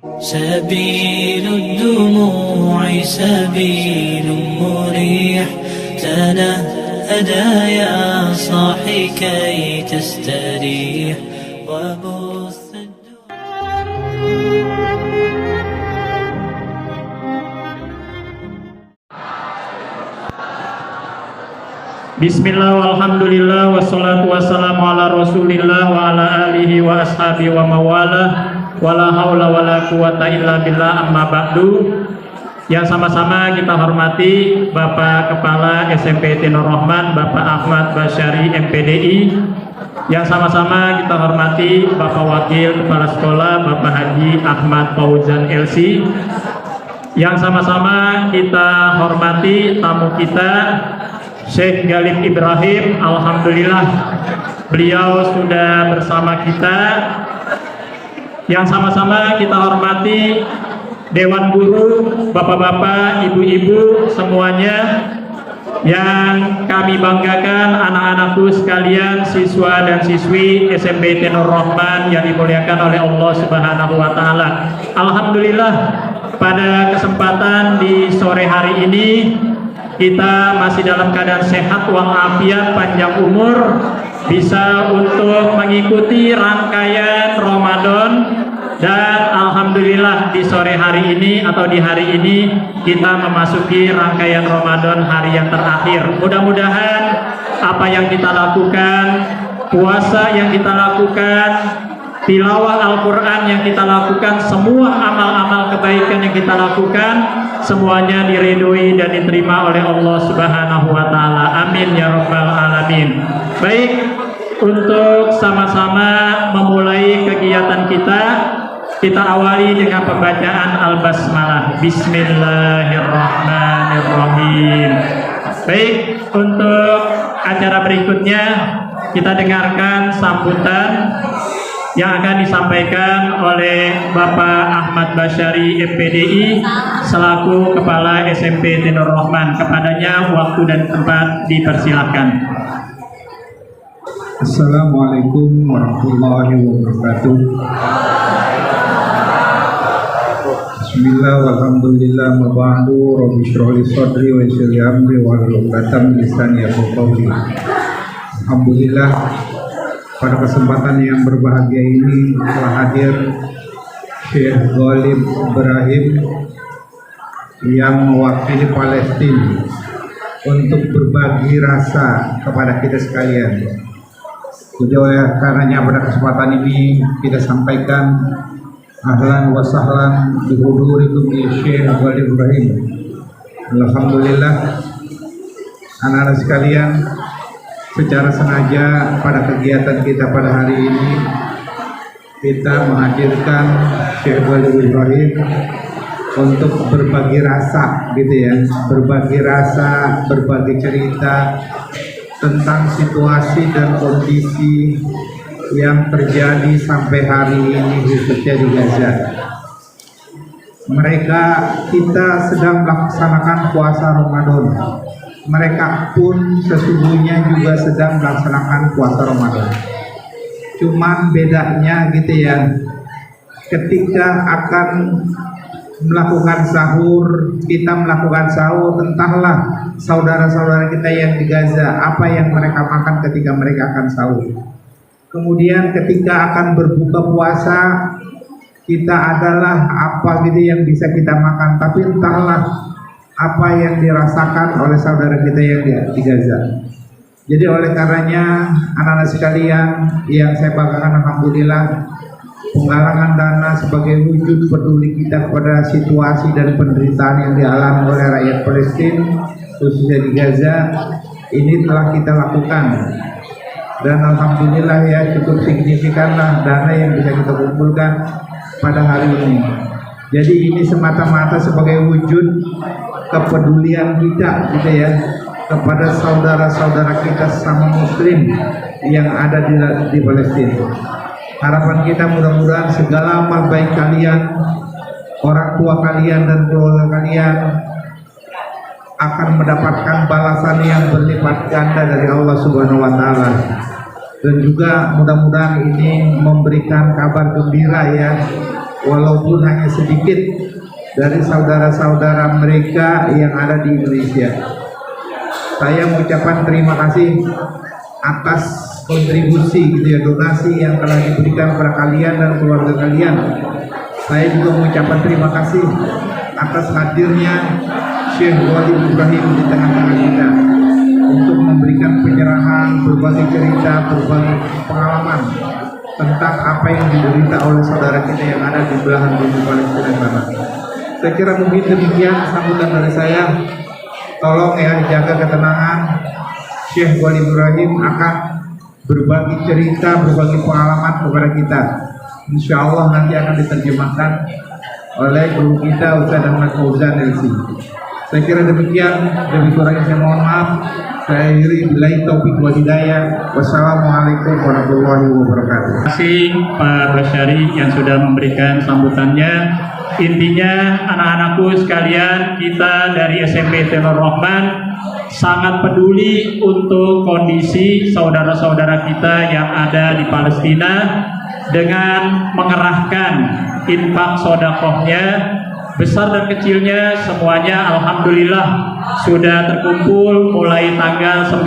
سبيل الدموع سبيل مريح تنهدى يا صاحي كي تستريح وبث Bismillah walhamdulillah wassalatu wassalamu ala rasulillah wa ala alihi wa ashabi wa mawalah wala haula wala quwata illa billah amma ba'du. Yang sama-sama kita hormati Bapak Kepala SMP Nur Rahman Bapak Ahmad Basyari MPDI. Yang sama-sama kita hormati Bapak Wakil Kepala Sekolah Bapak Haji Ahmad Fauzan LC. Yang sama-sama kita hormati tamu kita Syekh Galib Ibrahim. Alhamdulillah beliau sudah bersama kita. Yang sama-sama kita hormati Dewan Guru, Bapak-bapak, Ibu-ibu semuanya. Yang kami banggakan anak-anakku sekalian, siswa dan siswi SMP Nur Rahman yang dimuliakan oleh Allah Subhanahu wa taala. Alhamdulillah pada kesempatan di sore hari ini kita masih dalam keadaan sehat walafiat, panjang umur, bisa untuk mengikuti rangkaian Ramadan. Dan alhamdulillah di sore hari ini atau di hari ini kita memasuki rangkaian Ramadan hari yang terakhir. Mudah-mudahan apa yang kita lakukan, puasa yang kita lakukan, tilawah Al-Quran yang kita lakukan, semua amal-amal kebaikan yang kita lakukan, semuanya diridhoi dan diterima oleh Allah Subhanahu wa taala. Amin ya rabbal alamin. Baik, untuk sama-sama memulai kegiatan kita awali dengan pembacaan Al-Basmalah. Bismillahirrahmanirrahim. Baik, untuk acara berikutnya kita dengarkan sambutan yang akan disampaikan oleh Bapak Ahmad Basyari MPDI selaku Kepala SMP Nur Rahman. Kepadanya waktu dan tempat dipersilakan. Assalamualaikum warahmatullahi wabarakatuh. Bismillah walhamdulillah wa ba'du. Rabbi shrah li sadri wa yassir li amri wahlul 'uqdatam min lisani yafqahu qawli. Alhamdulillah, pada kesempatan yang berbahagia ini telah hadir Syekh Galib Ibrahim yang mewakili Palestina untuk berbagi rasa kepada kita sekalian. Jadi oleh karenanya pada kesempatan ini kita sampaikan ahlan wa sahlan bi hudurikum ya Syekh Galib Ibrahim. Alhamdulillah, anak-anak sekalian, secara sengaja pada kegiatan kita pada hari ini kita menghadirkan Syekh Galib Ibrahim untuk berbagi rasa, gitu ya, berbagi rasa, berbagi cerita tentang situasi dan kondisi yang terjadi sampai hari ini khususnya di Gaza. Kita sedang melaksanakan puasa Ramadan. Mereka pun sesungguhnya juga sedang melaksanakan puasa Ramadan. Cuman bedanya gitu ya, ketika akan melakukan sahur, kita melakukan sahur, entahlah saudara-saudara kita yang di Gaza apa yang mereka makan ketika mereka akan sahur. Kemudian ketika akan berbuka puasa, kita adalah apa gitu yang bisa kita makan, tapi entahlah apa yang dirasakan oleh saudara kita yang di Gaza. Jadi oleh karenanya anak-anak sekalian yang saya banggakan, alhamdulillah, penggalangan dana sebagai wujud peduli kita kepada situasi dan penderitaan yang dialami oleh rakyat Palestina khususnya di Gaza ini telah kita lakukan. Dan alhamdulillah ya, cukup signifikanlah dana yang bisa kita kumpulkan pada hari ini. Jadi ini semata-mata sebagai wujud kepedulian kita gitu ya kepada saudara-saudara kita sama muslim yang ada di Palestina. Harapan kita mudah-mudahan segala amal baik kalian, orang tua kalian dan keluarga kalian akan mendapatkan balasan yang berlipat ganda dari Allah Subhanahu wa taala. Dan juga mudah-mudahan ini memberikan kabar gembira ya walaupun hanya sedikit dari saudara-saudara mereka yang ada di Indonesia. Saya mengucapkan terima kasih atas kontribusi gitu ya, donasi yang telah diberikan kepada kalian dan keluarga kalian. Saya juga mengucapkan terima kasih atas hadirnya Syekh Ghalib Ibrahim di tengah-tengah kita untuk memberikan penyerahan, berbagai cerita, berbagai pengalaman tentang apa yang diderita oleh saudara kita yang ada di belahan bumi Palestina sana. Saya kira mungkin demikian sambutan dari saya. Tolong ya jaga ketenangan. Syekh Ghalib Ibrahim akan berbagi cerita, berbagi pengalaman kepada kita. Insya Allah nanti akan diterjemahkan oleh guru kita Ustaz Ahmad Fauzan LC. Saya kira demikian, lebih kurangnya saya mohon maaf. Saya akhiri billahi taufik wal hidayah. Wassalamualaikum warahmatullahi wabarakatuh. Terima kasih Pak Basyari yang sudah memberikan sambutannya. Intinya anak-anakku sekalian, kita dari SMP Telur Rahman sangat peduli untuk kondisi saudara-saudara kita yang ada di Palestina dengan mengerahkan infak sodakohnya, besar dan kecilnya semuanya alhamdulillah sudah terkumpul mulai tanggal 19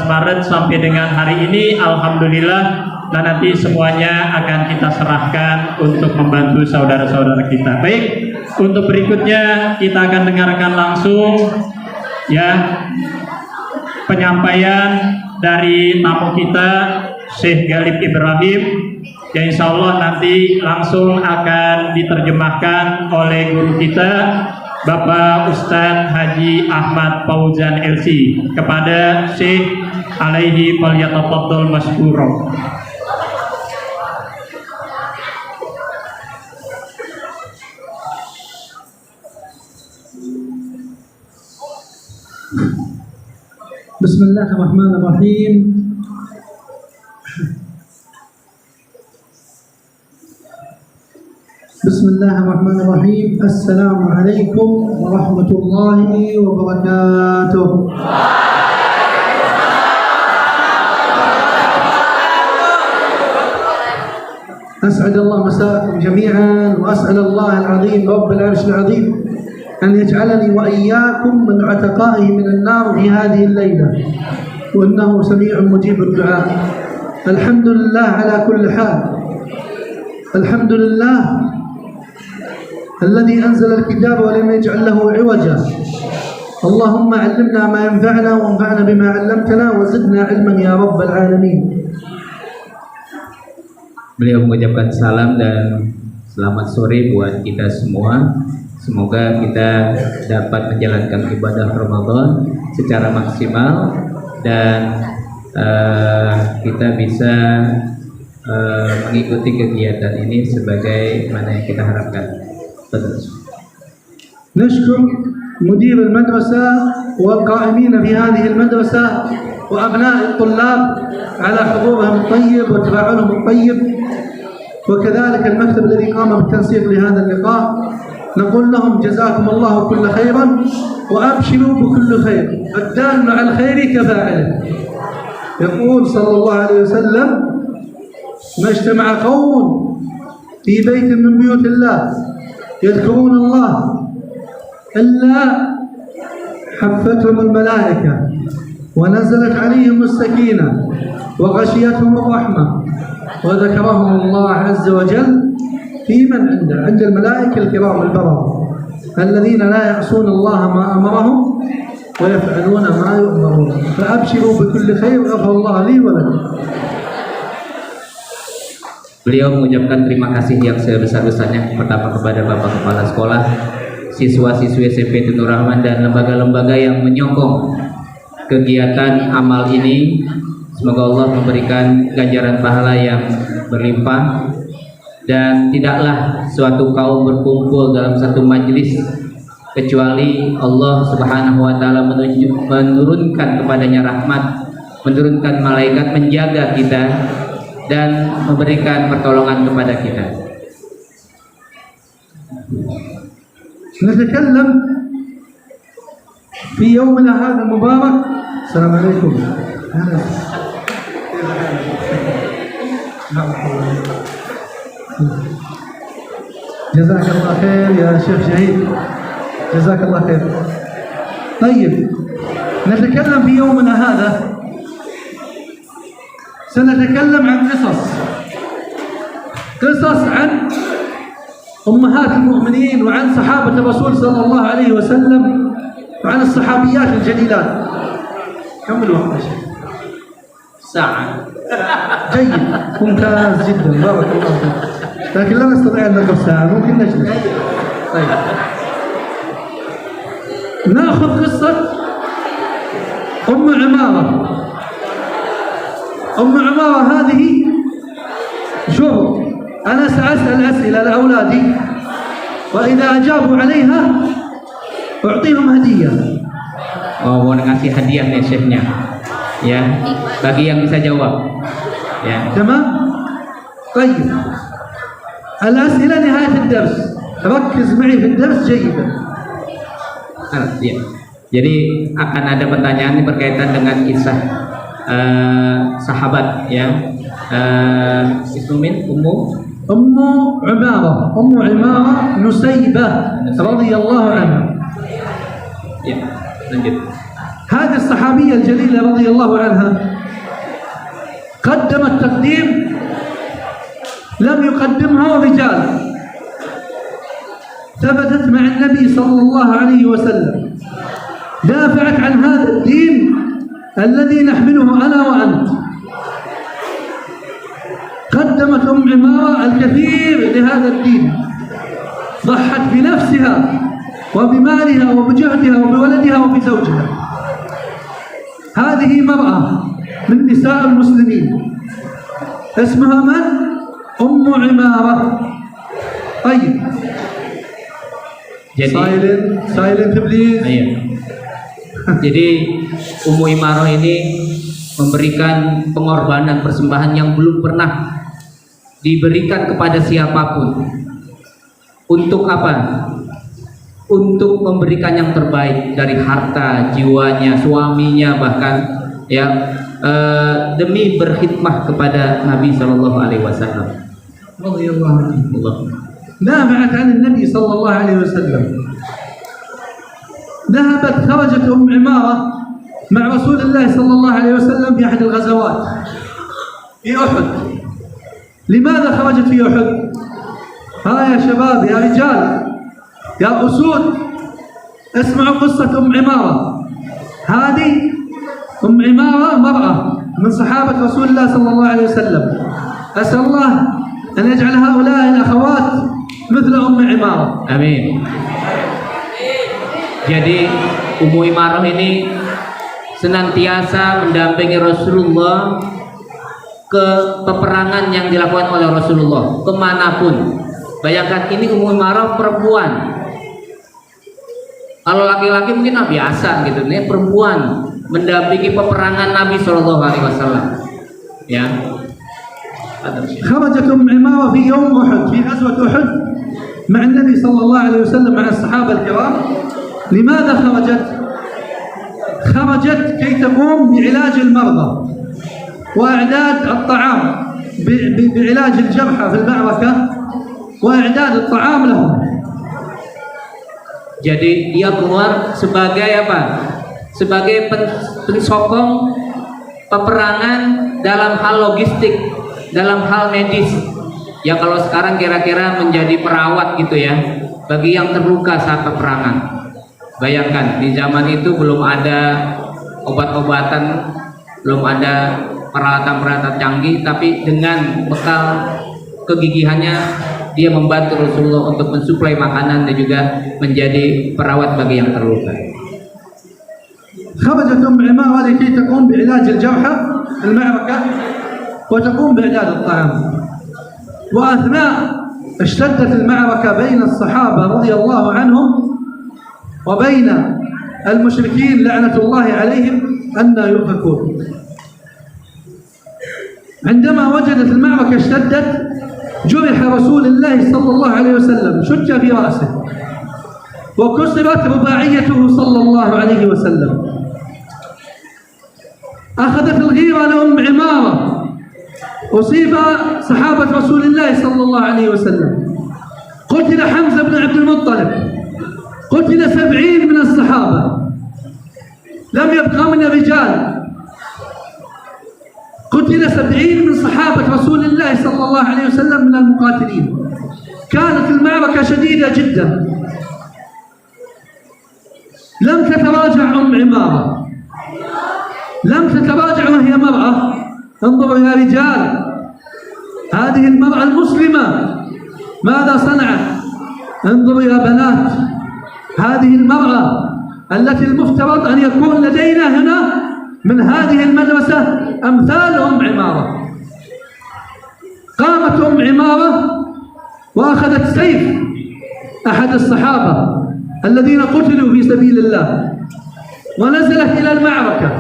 Maret sampai dengan hari ini alhamdulillah. Nah nanti semuanya akan kita serahkan untuk membantu saudara-saudara kita. Baik, untuk berikutnya kita akan dengarkan langsung ya penyampaian dari tamu kita Syekh Ghalib Ibrahim yang insya Allah nanti langsung akan diterjemahkan oleh guru kita Bapak Ustadz Haji Ahmad Fauzan LC kepada Syekh alaihi falyatafaddal masykuran. Bismillahirrahmanirrahim. Bismillahirrahmanirrahim. Assalamualaikum warahmatullahi wabarakatuh. أسعد الله مساءكم جميعا وأسأل الله العظيم رب العرش العظيم أن يجعلني وإياكم من عتقائه من النار في هذه الليلة وإنه سميع مجيب الدعاء. الحمد لله على كل حال. الحمد لله الذي أنزل الكتاب ولم يجعل له عوجا. اللهم علمنا ما ينفعنا وانفعنا بما علمتنا وزدنا علما يا رب العالمين. Beliau mengucapkan salam dan selamat sore buat kita semua. Semoga kita dapat menjalankan ibadah Ramadan secara maksimal dan kita bisa mengikuti kegiatan ini sebagai mana yang kita harapkan. نشكر مدير المدرسة والقائمين في هذه المدرسة وأبناء الطلاب على حضورهم الطيب وتفاعلهم الطيب، وكذلك المكتب الذي قام بالتنسيق لهذا اللقاء. نقول لهم جزاكم الله كل خيرا وأبشروا بكل خير، الدال على الخير كفاعله. يقول صلى الله عليه وسلم: ما اجتمع قوم في بيت من بيوت الله يذكرون الله إلا حفتهم الملائكة ونزلت عليهم السكينة وغشيتهم الرحمة وذكرهم الله عز وجل في من عنده، عند الملائكة الكرام البررة الذين لا يعصون الله ما أمرهم ويفعلون ما يؤمرون. فأبشروا بكل خير غفر الله لي ولكم. Beliau mengucapkan terima kasih yang sebesar-besarnya pertama kepada Bapak Kepala Sekolah, siswa-siswi SMP Telur Rahman dan lembaga-lembaga yang menyokong kegiatan amal ini. Semoga Allah memberikan ganjaran pahala yang berlimpah dan tidaklah suatu kaum berkumpul dalam satu majelis kecuali Allah Subhanahu wa taala menurunkan kepadanya rahmat, menurunkan malaikat menjaga kita dan memberikan pertolongan kepada kita. نتكلم في يومنا هذا المبارك. السلام عليكم. جزاك الله خير يا شيخ شهيد، جزاك الله خير. طيب نتكلم في يومنا هذا، سنتكلم عن قصص عن أمهات المؤمنين وعن صحابة الرسول صلى الله عليه وسلم وعن الصحابيات الجليلات. كم الوقت يا شيخ؟ ساعة. جيد، ممتاز جدا، بارك الله فيك. لكن لا نستطيع أن نقف ساعة، ممكن نجلس. طيب نأخذ قصة أم عمارة. أم عمارة هذه، شوف أنا سأسأل أسئلة لأولادي، وإذا أجابوا عليها أعطيهم هدية. Oh, mau ngasih hadiah nih chefnya, ya, bagi yang bisa jawab, ya. تمام؟ طيب الأسئلة نهاية الدرس، ركز معي في الدرس جيدا. Ya. Jadi akan ada pertanyaan ini berkaitan dengan kisah sahabat, ya. Ismumin أم عمارة نسيبة رضي الله عنها. Ya, lanjut. هذه الصحابية الجليلة رضي الله عنها قدمت تقديم لم يقدمها رجال، ثبتت مع النبي صلى الله عليه وسلم، دافعت عن هذا الدين الذي نحمله أنا وأنت. قدمت أم عمارة الكثير لهذا الدين، ضحت بنفسها وبمالها وبجهدها وبولدها وبزوجها. هذه مرأة من نساء المسلمين، اسمها من؟ أم عمارة. طيب silent please. Iya. Jadi Ummu Imarah ini memberikan pengorbanan, persembahan yang belum pernah diberikan kepada siapapun. Untuk apa? Untuk memberikan yang terbaik dari harta, jiwanya, suaminya, bahkan ya demi berkhidmah kepada Nabi Shallallahu Alaihi Wasallam. دافعت عن النبي صلى الله عليه وسلم. خرجت أم عمارة مع رسول الله صلى الله عليه وسلم في أحد الغزوات في أحد. لماذا خرجت في أحد؟ ها يا شباب، يا رجال، يا أسود، اسمعوا قصة أم عمارة. هذه أم عمارة مرأة من صحابة رسول الله صلى الله عليه وسلم. أسأل الله أن يجعل هؤلاء الأخوات مثل أم عمارة. Amin. Jadi Ummu Imarah ini senantiasa mendampingi Rasulullah ke peperangan yang dilakukan oleh Rasulullah kemanapun. Bayangkan, ini Ummu Imarah perempuan. Kalau laki-laki mungkin biasa gitu, ini perempuan mendampingi peperangan Nabi Shallallahu Alaihi Wasallam. Ya. خرجت أم عمارة في يوم أحد، في غزوة أحد مع النبي صلى الله عليه وسلم مع الصحابة الكرام. لماذا خرجت؟ خرجت كي تقوم بعلاج المرضى وإعداد الطعام، بعلاج الجرحى في المعركة وإعداد الطعام لهم. Jadi dia keluar sebagai apa? Sebagai pensokong peperangan dalam hal logistik, dalam hal medis. Ya kalau sekarang kira-kira menjadi perawat gitu ya, bagi yang terluka saat peperangan. Bayangkan di zaman itu belum ada obat-obatan, belum ada peralatan-peralatan canggih, tapi dengan bekal kegigihannya dia membantu Rasulullah untuk mensuplai makanan dan juga menjadi perawat bagi yang terluka. خرجت أم عمارة لكي تقوم بعلاج الجرحى في المعركة وتقوم بإعداد الطعام. وأثناء اشتدت المعركة بين الصحابة رضي الله عنهم وبين المشركين لعنة الله عليهم أن يؤفكون. عندما وجدت المعركة اشتدت، جرح رسول الله صلى الله عليه وسلم، شج في رأسه وكسرت رباعيته صلى الله عليه وسلم. أخذت الغيرة لأم عمارة، أصيب صحابة رسول الله صلى الله عليه وسلم، قتل حمزة بن عبد المطلب، قتل 70 من الصحابة، لم يبقى من الرجال، قتل 70 من صحابة رسول الله صلى الله عليه وسلم من المقاتلين. كانت المعركة شديدة جدا، لم تتراجع عمارة، لم تتراجع وهي مرأة. انظروا يا رجال، هذه المرأة المسلمة ماذا صنعت؟ انظروا يا بنات، هذه المرأة التي المفترض أن يكون لدينا هنا من هذه المدرسة أمثال عمارة. قامت عمارة وأخذت سيف أحد الصحابة الذين قتلوا في سبيل الله، ونزلت إلى المعركة،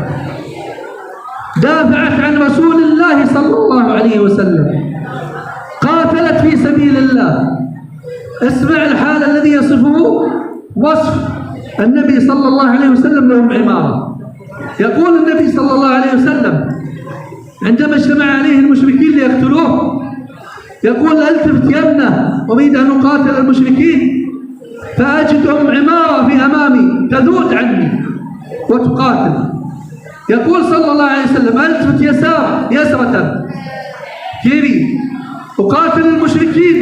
دافعت عن رسول الله صلى الله عليه وسلم، قاتلت في سبيل الله. اسمع الحال الذي يصفه وصف النبي صلى الله عليه وسلم لهم عمارة. يقول النبي صلى الله عليه وسلم عندما اجتمع عليه المشركين ليقتلوه، يقول: التفت يمنه أريد أن أقاتل المشركين فأجد عمارة في أمامي تذود عني وتقاتل. يقول صلى الله عليه وسلم: التفت يسرة جيري أقاتل المشركين،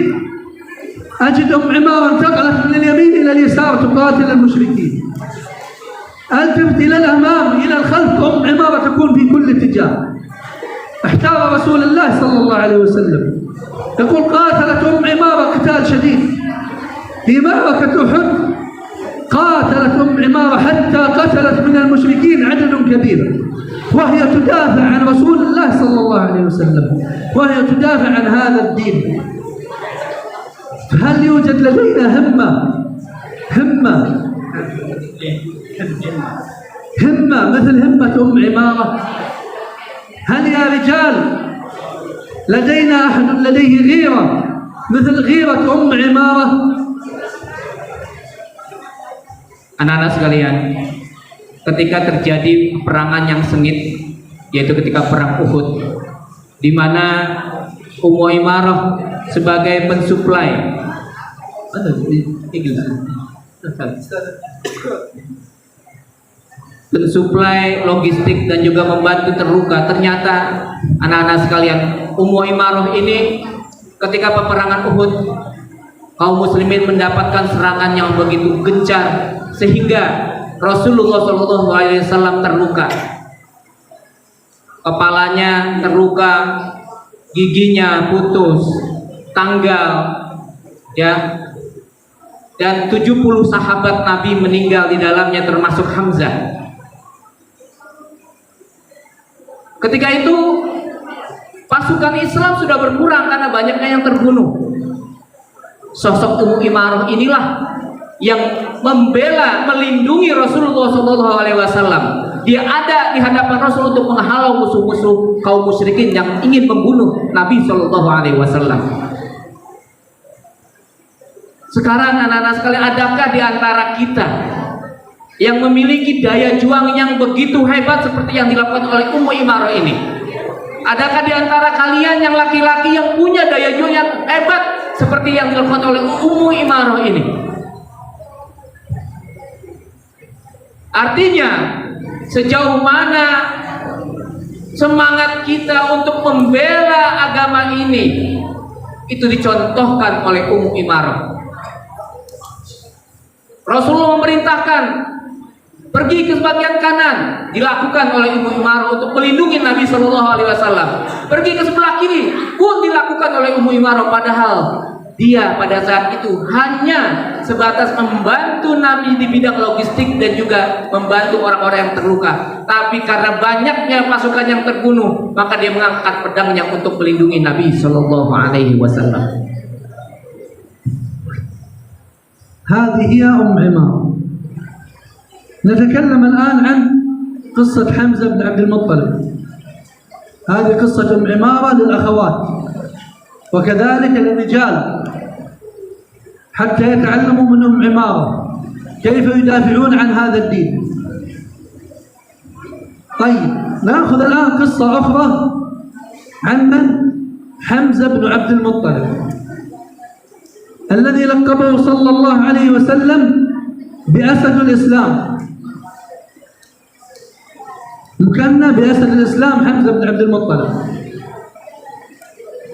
أجد عمارة انتقلت من اليمين إلى اليسار تقاتل المشركين. التفت إلى الأمام إلى الخلف، عمارة تكون في كل اتجاه. احتار رسول الله صلى الله عليه وسلم. يقول: قاتلت عمارة قتال شديد في معركة أحد، قاتلت عمارة حتى قتلت من المشركين عدد كبير، وهي تدافع عن رسول الله صلى الله عليه وسلم، وهي تدافع عن هذا الدين. فهل يوجد لدينا همة مثل همة عمارة؟ هل يا رجال لدينا أحد لديه غيرة مثل غيرة عمارة؟ Anak-anak sekalian, ketika terjadi peperangan yang sengit, yaitu ketika perang Uhud, di mana Ummu Imarah sebagai pensuplai logistik dan juga membantu terluka. Ternyata anak-anak sekalian, Ummu Imarah ini ketika peperangan Uhud, kaum muslimin mendapatkan serangan yang begitu gencar sehingga Rasulullah SAW terluka, kepalanya terluka, giginya putus, tanggal, ya, dan 70 sahabat Nabi meninggal di dalamnya termasuk Hamzah. Ketika itu pasukan Islam sudah berkurang karena banyaknya yang terbunuh. Sosok Ummu Imarah inilah yang membela, melindungi Rasulullah SAW. Dia ada di hadapan Rasul untuk menghalau musuh-musuh kaum musyrikin yang ingin membunuh Nabi SAW. Sekarang anak-anak sekalian, adakah di antara kita yang memiliki daya juang yang begitu hebat seperti yang dilakukan oleh Ummu Imarah ini? Adakah di antara kalian yang laki-laki yang punya daya juang yang hebat seperti yang dilakukan oleh Ummu Imarah ini? Artinya, sejauh mana semangat kita untuk membela agama ini, itu dicontohkan oleh Ummu Imarah. Rasulullah memerintahkan pergi ke bagian kanan, dilakukan oleh Ummu Imarah untuk melindungi Nabi SAW. Pergi ke sebelah kiri pun dilakukan oleh Ummu Imarah, padahal dia pada saat itu hanya sebatas membantu Nabi di bidang logistik dan juga membantu orang-orang yang terluka. Tapi karena banyaknya pasukan yang terbunuh, maka dia mengangkat pedangnya untuk melindungi Nabi SAW. هذه هي عمارة. نتكلم الآن عن قصة حمزة بن عبد المطلب. هذه قصة عمارة للأخوات وكذلك للرجال حتى يتعلموا منهم عمارة كيف يدافعون عن هذا الدين. طيب، نأخذ الآن قصة أخرى عن من؟ حمزة بن عبد المطلب. الذي لقبه صلى الله عليه وسلم بأسد الإسلام، مكنى بأسد الإسلام حمزة بن عبد المطلب.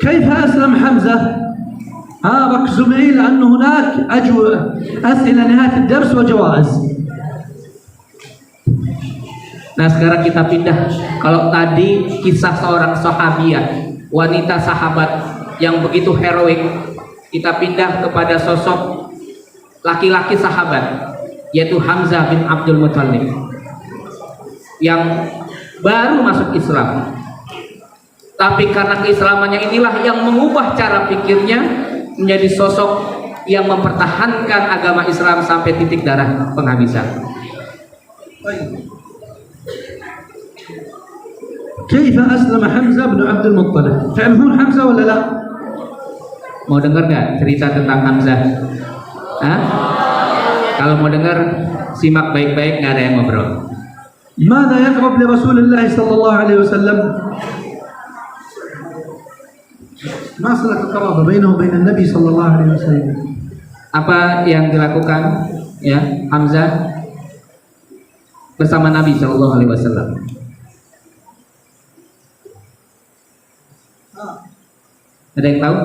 كيف أسلم حمزة؟ ركزوا معي لأن هناك أسئلة نهاية الدرس وجوائز. Nah sekarang kita pindah. Kalau tadi kisah seorang sahabiah, wanita sahabat yang begitu heroik, kita pindah kepada sosok laki-laki sahabat, yaitu Hamzah bin Abdul Muttalib yang baru masuk Islam. Tapi karena keislamannya inilah yang mengubah cara pikirnya menjadi sosok yang mempertahankan agama Islam sampai titik darah penghabisan. كيف أسلم حمزة بن عبد المطلب؟ تعرفون حمزة ولا لا؟ Mau dengar nggak cerita tentang Hamzah? Hah? Kalau mau dengar, simak baik-baik, nggak ada yang ngobrol. ماذا يقرب لرسول الله صلى الله عليه وسلم؟ ما صلة القرابة بينه وبين النبي صلى الله عليه وسلم؟ Apa yang dilakukan ya Hamzah bersama Nabi Shallallahu Alaihi Wasallam? Ada yang tahu?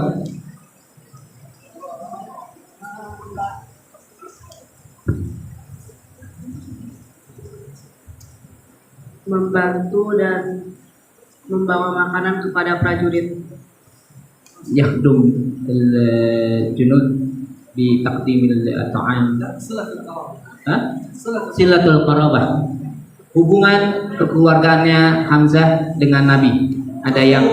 Membantu dan membawa makanan kepada prajurit. Yakhdum al-junud bi taqdimil ta'am. Silatul qarabah. Hubungan kekeluargaannya Hamzah dengan Nabi. Ada yang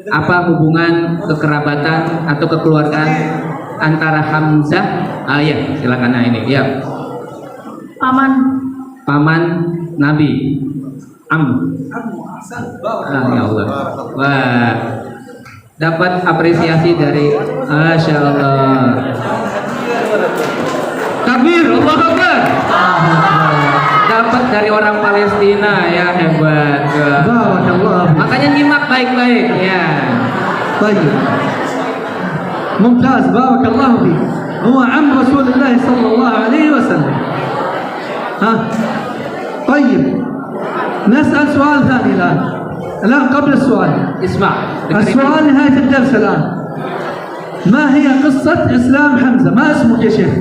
apa hubungan kekerabatan atau kekeluargaan antara Hamzah? Ya, silakan. Nah ini ya. Paman Nabi. Ya Allah. Wah, dapat apresiasi dari Masya Allah. Takbir, Allahu Akbar. Dapat dari orang Palestina, ya hebat. Makanya nyimak baik-baik ya. طيب ممتاز بارك الله فيك. هو عم رسول الله صلى الله عليه وسلم. طيب نسأل سؤال ثاني الآن قبل السؤال. اسمع. السؤال نهاية الدرس الآن. ما هي قصة إسلام حمزة؟ ما اسمك يا شيخ؟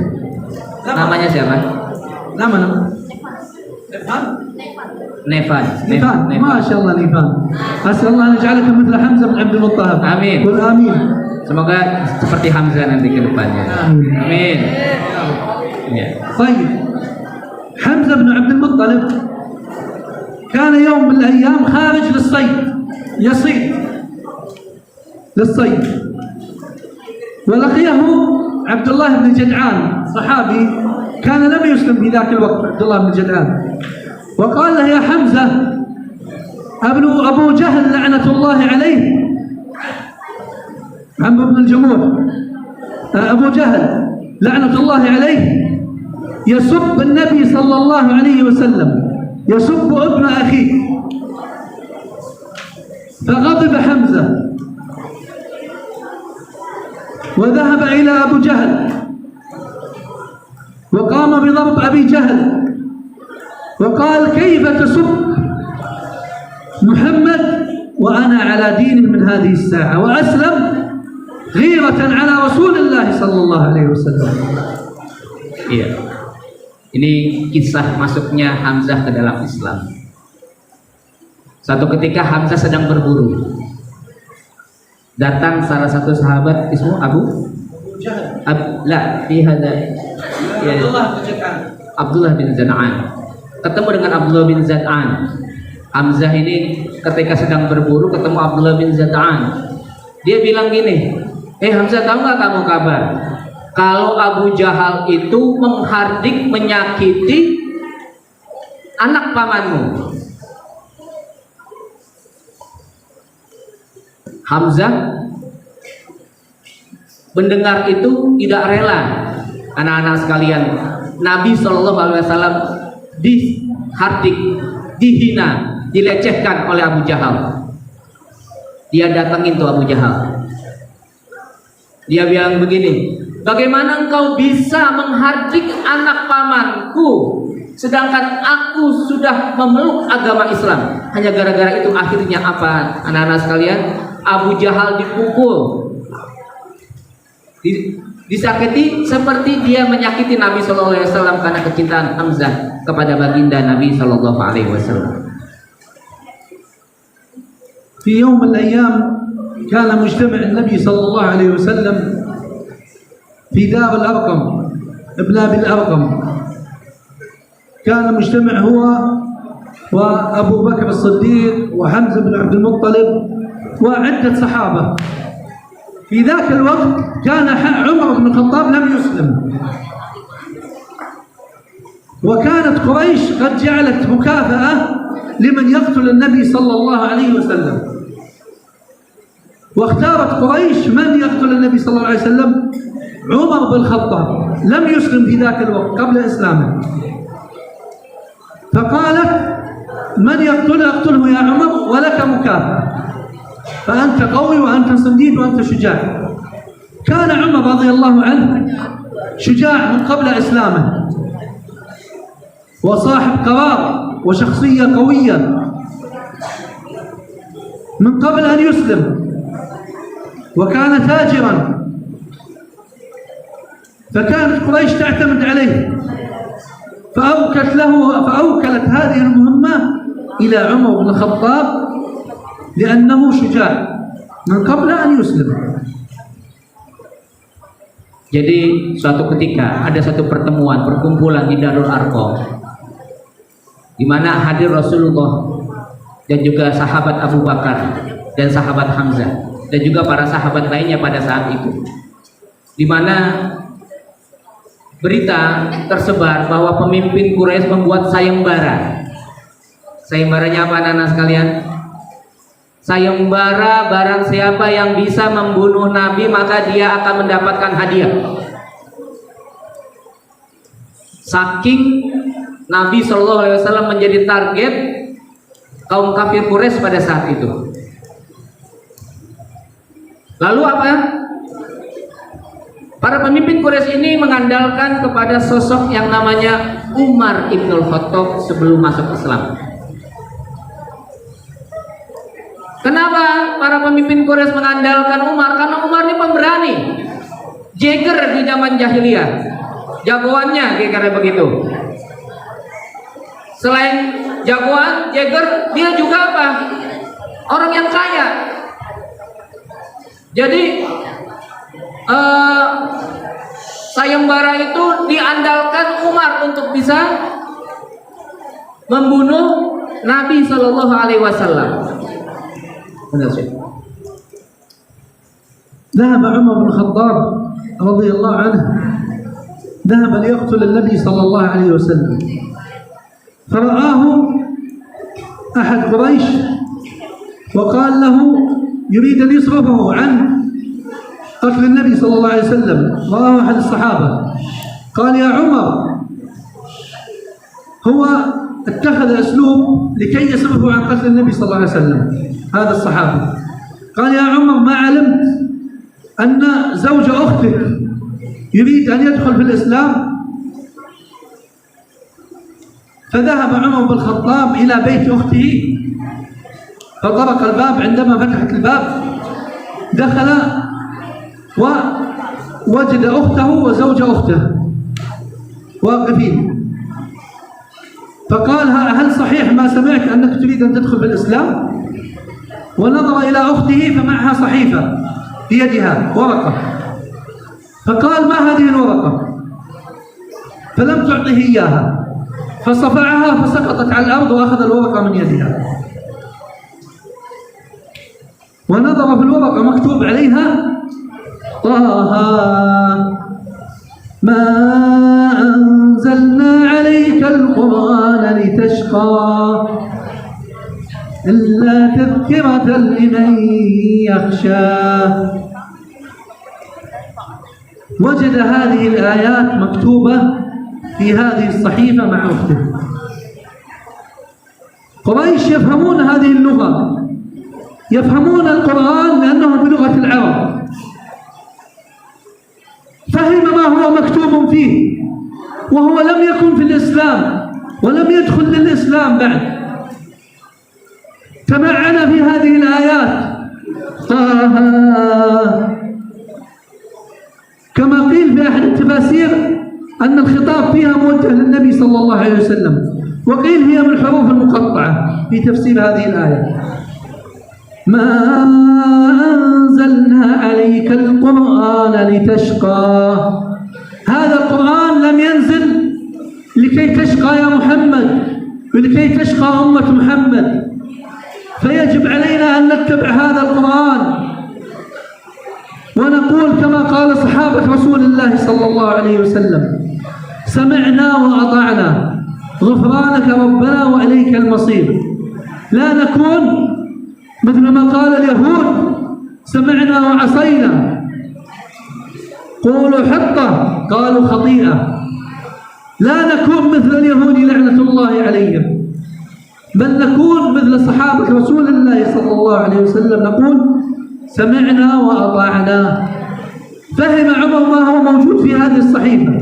Namanya siapa? nama Nevan. ما شاء الله نيفان. أسأل الله أن يجعلك مثل حمزة بن عبد المطلب. آمين. قل آمين. Semoga seperti Hamzah nanti ke depannya. Amin. Ya. طيب حمزة بن عبد المطلب كان يوم من الأيام خارج للصيد، يصيد للصيد، ولقيه عبد الله بن جدعان صحابي كان لم يسلم في ذاك الوقت، عبد الله بن جدعان، وقال له يا حمزة أبو جهل لعنة الله عليه، عمرو بن الجموح، أبو جهل لعنة الله عليه يسب النبي صلى الله عليه وسلم، يسب ابن أخيه. فغضب حمزة وذهب إلى أبو جهل وقام بضرب أبي جهل وقال كيف تسب محمد وأنا على دين من هذه الساعة، وأسلم غيرة على رسول الله صلى الله عليه وسلم. Iya. Ini kisah masuknya Hamzah ke dalam Islam. Suatu ketika Hamzah sedang berburu. Datang salah satu sahabat ismu Abu Abdullah bin Zad'an. Ketemu dengan Abdullah bin Zad'an. Hamzah ini ketika sedang berburu ketemu Abdullah bin Zad'an. Dia bilang gini, Hamzah, tahu nggak kamu kabar? Kalau Abu Jahal itu menghardik, menyakiti anak pamanmu. Hamzah mendengar itu tidak rela. Anak-anak sekalian, Nabi SAW dihardik, dihina, dilecehkan oleh Abu Jahal. Dia datangin tuh Abu Jahal. Dia bilang begini, bagaimana engkau bisa menghardik anak pamanku sedangkan aku sudah memeluk agama Islam? Hanya gara-gara itu akhirnya apa anak-anak sekalian? Abu Jahal dipukul, disakiti seperti dia menyakiti Nabi SAW karena kecintaan Hamzah kepada baginda Nabi SAW. في يوم من الأيام كان مجتمع النبي صلى الله عليه وسلم في دار الأرقم ابن أبي الأرقم. كان مجتمع هو وأبو بكر الصديق وحمزة بن عبد المطلب وعدة صحابة. في ذاك الوقت كان عمر بن الخطاب لم يسلم، وكانت قريش قد جعلت مكافأة لمن يقتل النبي صلى الله عليه وسلم، واختارت قريش من يقتل النبي صلى الله عليه وسلم؟ عمر بن الخطاب، لم يسلم في ذاك الوقت قبل إسلامه. فقالت من اقتله يا عمر ولك مكافأة، فأنت قوي وأنت صديق وأنت شجاع. كان عمر رضي الله عنه شجاع من قبل إسلامه، وصاحب قرار وشخصية قوية من قبل أن يسلم، وكان تاجرا، فكانت قريش تعتمد عليه، فأوكلت هذه المهمة إلى عمر بن الخطاب لأنه شجاع من قبل أن يسلم. Jadi suatu ketika ada satu perkumpulan di Darul Arqam di mana hadir Rasulullah dan juga sahabat Abu Bakar dan sahabat Hamzah dan juga para sahabat lainnya pada saat itu, di mana berita tersebar bahwa pemimpin Quraisy membuat sayembara. Sayembaranya apa anak-anak sekalian? Sayembara barang siapa yang bisa membunuh Nabi maka dia akan mendapatkan hadiah. Saking Nabi SAW menjadi target kaum kafir Quraisy pada saat itu. Lalu apa? Para pemimpin Quraisy ini mengandalkan kepada sosok yang namanya Umar Ibnul Khattab sebelum masuk Islam. Kenapa para pemimpin Quraisy mengandalkan Umar? Karena Umar ini pemberani, jeger di zaman jahiliyah, jagoannya kira-kira begitu. Selain jagoan, jeger, dia juga apa? Orang yang kaya. Jadi sayembara itu diandalkan Umar untuk bisa membunuh Nabi Shallallahu Alaihi Wasallam. ذهب عمر بن الخطاب رضي الله عنه ذهب ليقتل النبي صلى الله عليه وسلم، فرآه أحد قريش وقال له يريد أن يصرفه عن قتل النبي صلى الله عليه وسلم. رآه أحد الصحابة قال يا عمر، هو اتخذ أسلوب لكي يصرفه عن قتل النبي صلى الله عليه وسلم. هذا الصحابي قال يا عمر، ما علمت أن زوج أختك يريد أن يدخل في الإسلام؟ فذهب عمر بن الخطاب إلى بيت أخته فطرق الباب. عندما فتحت الباب دخل ووجد أخته وزوج أخته واقفين، فقال هل صحيح ما سمعت أنك تريد أن تدخل في الإسلام؟ ونظر إلى أخته فمعها صحيفة بيدها ورقة، فقال ما هذه الورقة؟ فلم تعطه إياها، فصفعها فسقطت على الأرض وأخذ الورقة من يدها، ونظر في الورقة مكتوب عليها طه ما أنزلنا عليك القرآن لتشقى إلا تذكرة لمن يخشى. وجد هذه الآيات مكتوبة في هذه الصحيفة مع أخته. قريش يفهمون هذه اللغة، يفهمون القرآن لأنه بلغة العرب، يكون فيه وهو لم يكن في الإسلام ولم يدخل للإسلام بعد. تمعن في هذه الآيات طه، كما قيل في أحد التفاسير أن الخطاب فيها موجه للنبي صلى الله عليه وسلم، وقيل هي من الحروف المقطعة في تفسير هذه الآية. ما أنزلنا عليك القرآن لتشقى، هذا القرآن لم ينزل لكي تشقى يا محمد ولكي تشقى أمة محمد، فيجب علينا أن نتبع هذا القرآن ونقول كما قال صحابة رسول الله صلى الله عليه وسلم: سمعنا وأطعنا غفرانك ربنا وإليك المصير. لا نكون مثل ما قال اليهود: سمعنا وعصينا، قولوا حطة قالوا خطيئة. لا نكون مثل اليهود لعنة الله عليهم، بل نكون مثل صحابة رسول الله صلى الله عليه وسلم، نقول سمعنا وأطعنا. فهم عمر ما هو موجود في هذه الصحيفة: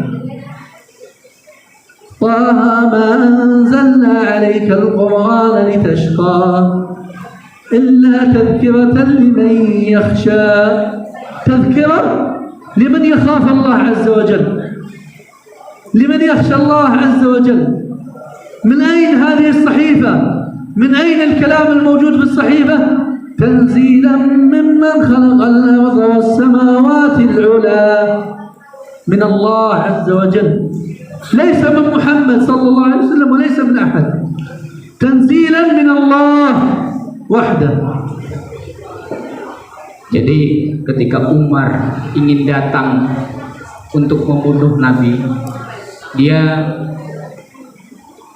طه ما أنزلنا عليك القرآن لتشقى إلا تذكرة لمن يخشى. تذكرة لمن يخاف الله عز وجل، لمن يخشى الله عز وجل. من أين هذه الصحيفة؟ من أين الكلام الموجود في الصحيفة؟ تنزيلا ممن خلق الأرض والسماوات العلى، من الله عز وجل، ليس من محمد صلى الله عليه وسلم وليس من أحد، تنزيلا من الله wahda. Jadi ketika Umar ingin datang untuk membunuh Nabi, dia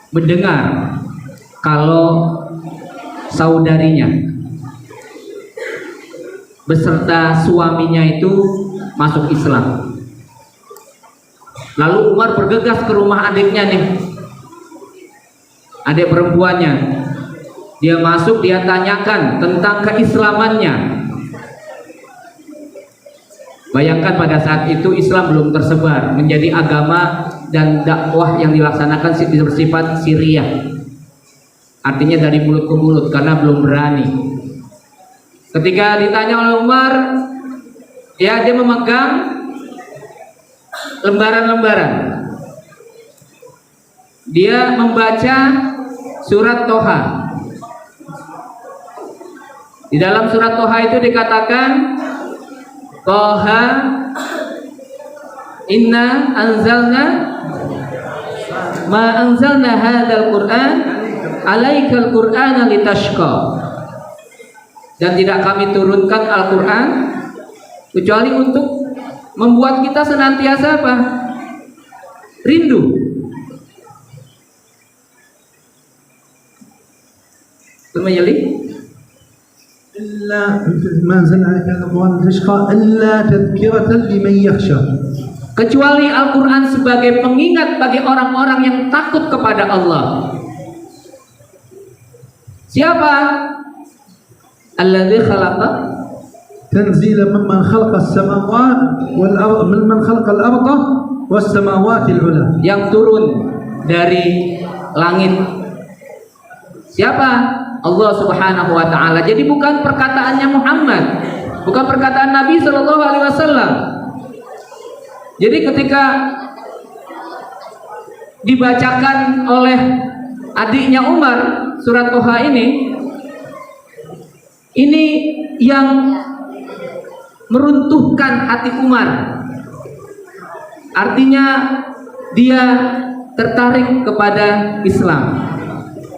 mendengar kalau saudarinya beserta suaminya itu masuk Islam. Lalu Umar bergegas ke rumah adiknya nih, adik perempuannya. Dia masuk, dia tanyakan tentang keislamannya. Bayangkan pada saat itu Islam belum tersebar, menjadi agama dan dakwah yang dilaksanakan bersifat siriyah, artinya dari mulut ke mulut karena belum berani. Ketika ditanya oleh Umar, ya dia memegang lembaran-lembaran. Dia membaca surat Toha. Di dalam surat Toha itu dikatakan, Toha inna anzalna ma anzalna hadzal Qur'an alaikal Qur'ana litashqa. Dan tidak kami turunkan Al-Qur'an kecuali untuk membuat kita senantiasa apa? Rindu. Teman-teman, إلا ما أنزلنا عليك القرآن لتشقى إلا تذكرة لمن يخشى. Kecuali Al-Quran sebagai pengingat bagi orang-orang yang takut kepada Allah. Siapa? Alladzi khalaqa تنزيلا ممن خلق السماوات والأرض ممن خلق الأرض والسماوات العلى. Yang turun dari langit. Siapa? Allah Subhanahu wa taala. Jadi bukan perkataannya Muhammad, bukan perkataan Nabi sallallahu alaihi wasallam. Jadi ketika dibacakan oleh adiknya Umar surat Toha ini yang meruntuhkan hati Umar. Artinya dia tertarik kepada Islam.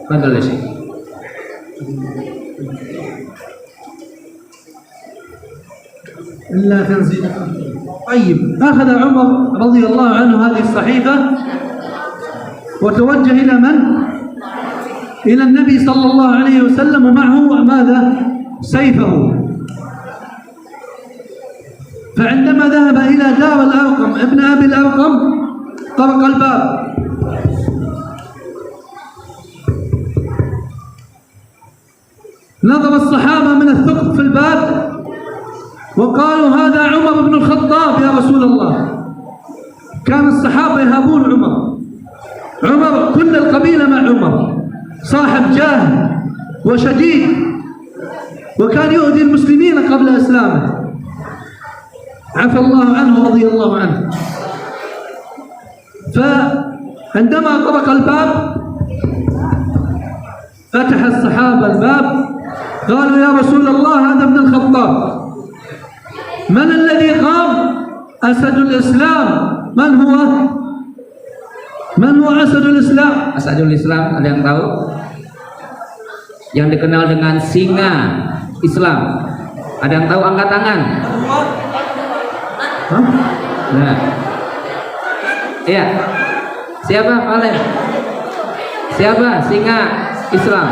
Bangladesh. إلا تنزيل. طيب، أخذ عمر رضي الله عنه هذه الصحيفة وتوجه إلى من؟ إلى النبي صلى الله عليه وسلم ومعه ماذا؟ سيفه. فعندما ذهب إلى دار الأرقم ابن أبي الأرقم طرق الباب. نظر الصحابة من الثقب في الباب وقالوا: هذا عمر بن الخطاب يا رسول الله. كان الصحابة يهابون عمر. عمر كل القبيلة مع عمر، صاحب جاه وشديد، وكان يؤذي المسلمين قبل إسلامه. عفى الله عنه ورضي الله عنه. فعندما طرق الباب فتح الصحابة الباب، قالوا يا رسول الله هذا ابن الخطاب. من الذي قام؟ أسد الإسلام. من هو Asadul Islam? Asadul Islam, ada yang tahu? Yang dikenal dengan singa Islam. Ada yang tahu? Angkat tangan. Nah, iya. Siapa paling? Siapa singa Islam?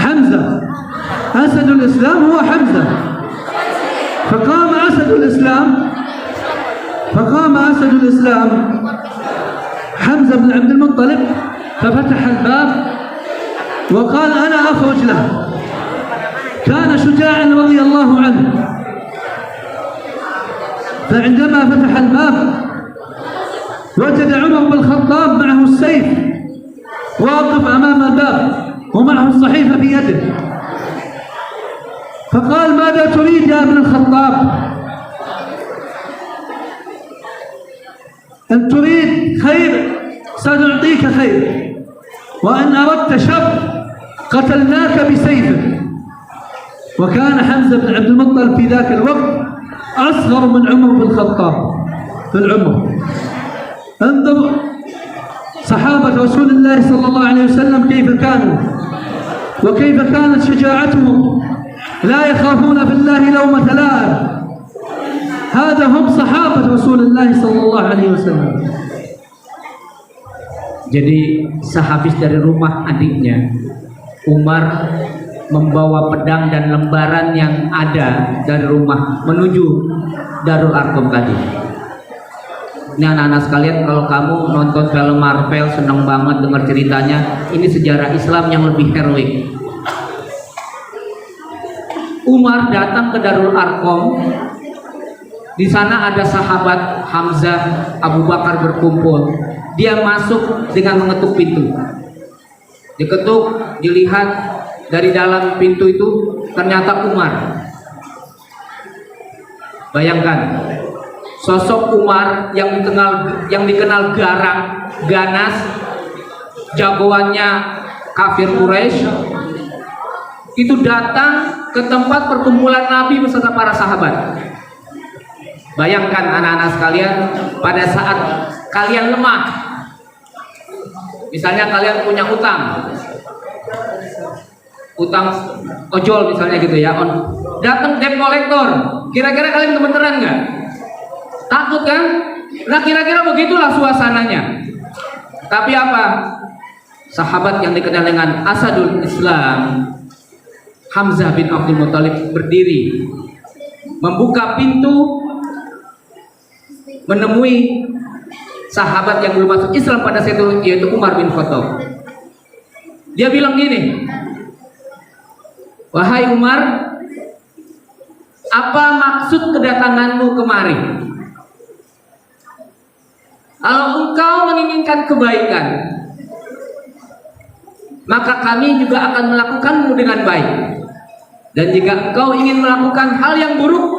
حمزة. أسد الإسلام هو حمزة. فقام أسد الإسلام حمزة بن عبد المطلب، ففتح الباب وقال أنا أخرج له. كان شجاعا رضي الله عنه. فعندما فتح الباب وجد عمر بن الخطاب معه السيف واقف أمام الباب ومعه الصحيفة في يده، فقال ماذا تريد يا ابن الخطاب؟ إن تريد خير سنعطيك خير، وإن أردت شر قتلناك بسيفك. وكان حمزة بن عبد المطلب في ذاك الوقت أصغر من عمر بن الخطاب في العمر. انظر صحابة رسول الله صلى الله عليه وسلم كيف كانوا وكيف كانت شجاعتهم، لا يخافون في الله لومة لائم. هذا هم صحابة رسول الله صلى الله عليه وسلم. Jadi sehabis dari rumah adiknya, Umar membawa pedang dan lembaran yang ada dari rumah menuju Darul Arqam tadi. Ini anak-anak sekalian, kalau kamu nonton film Marvel seneng banget dengar ceritanya, ini sejarah Islam yang lebih heroik. Umar datang ke Darul Arqam. Di sana ada sahabat Hamzah, Abu Bakar berkumpul. Dia masuk dengan mengetuk pintu. Diketuk, dilihat dari dalam pintu itu ternyata Umar. Bayangkan, sosok Umar yang dikenal garang, ganas, jagoannya kafir Quraisy, itu datang ke tempat perkumpulan Nabi beserta para sahabat. Bayangkan anak-anak sekalian, pada saat kalian lemah, misalnya kalian punya utang ojol misalnya gitu ya, datang debt collector, kira-kira kalian kebenaran nggak? Takut kan? Nah kira-kira begitulah suasananya. Tapi apa? Sahabat yang dikenal dengan Asadul Islam, Hamzah bin Abdul Muttalib, berdiri membuka pintu menemui sahabat yang belum masuk Islam pada saat itu, yaitu Umar bin Khattab. Dia bilang gini, wahai Umar, apa maksud kedatanganmu kemari? Kalau engkau menginginkan kebaikan, maka kami juga akan melakukanmu dengan baik. Dan jika engkau ingin melakukan hal yang buruk,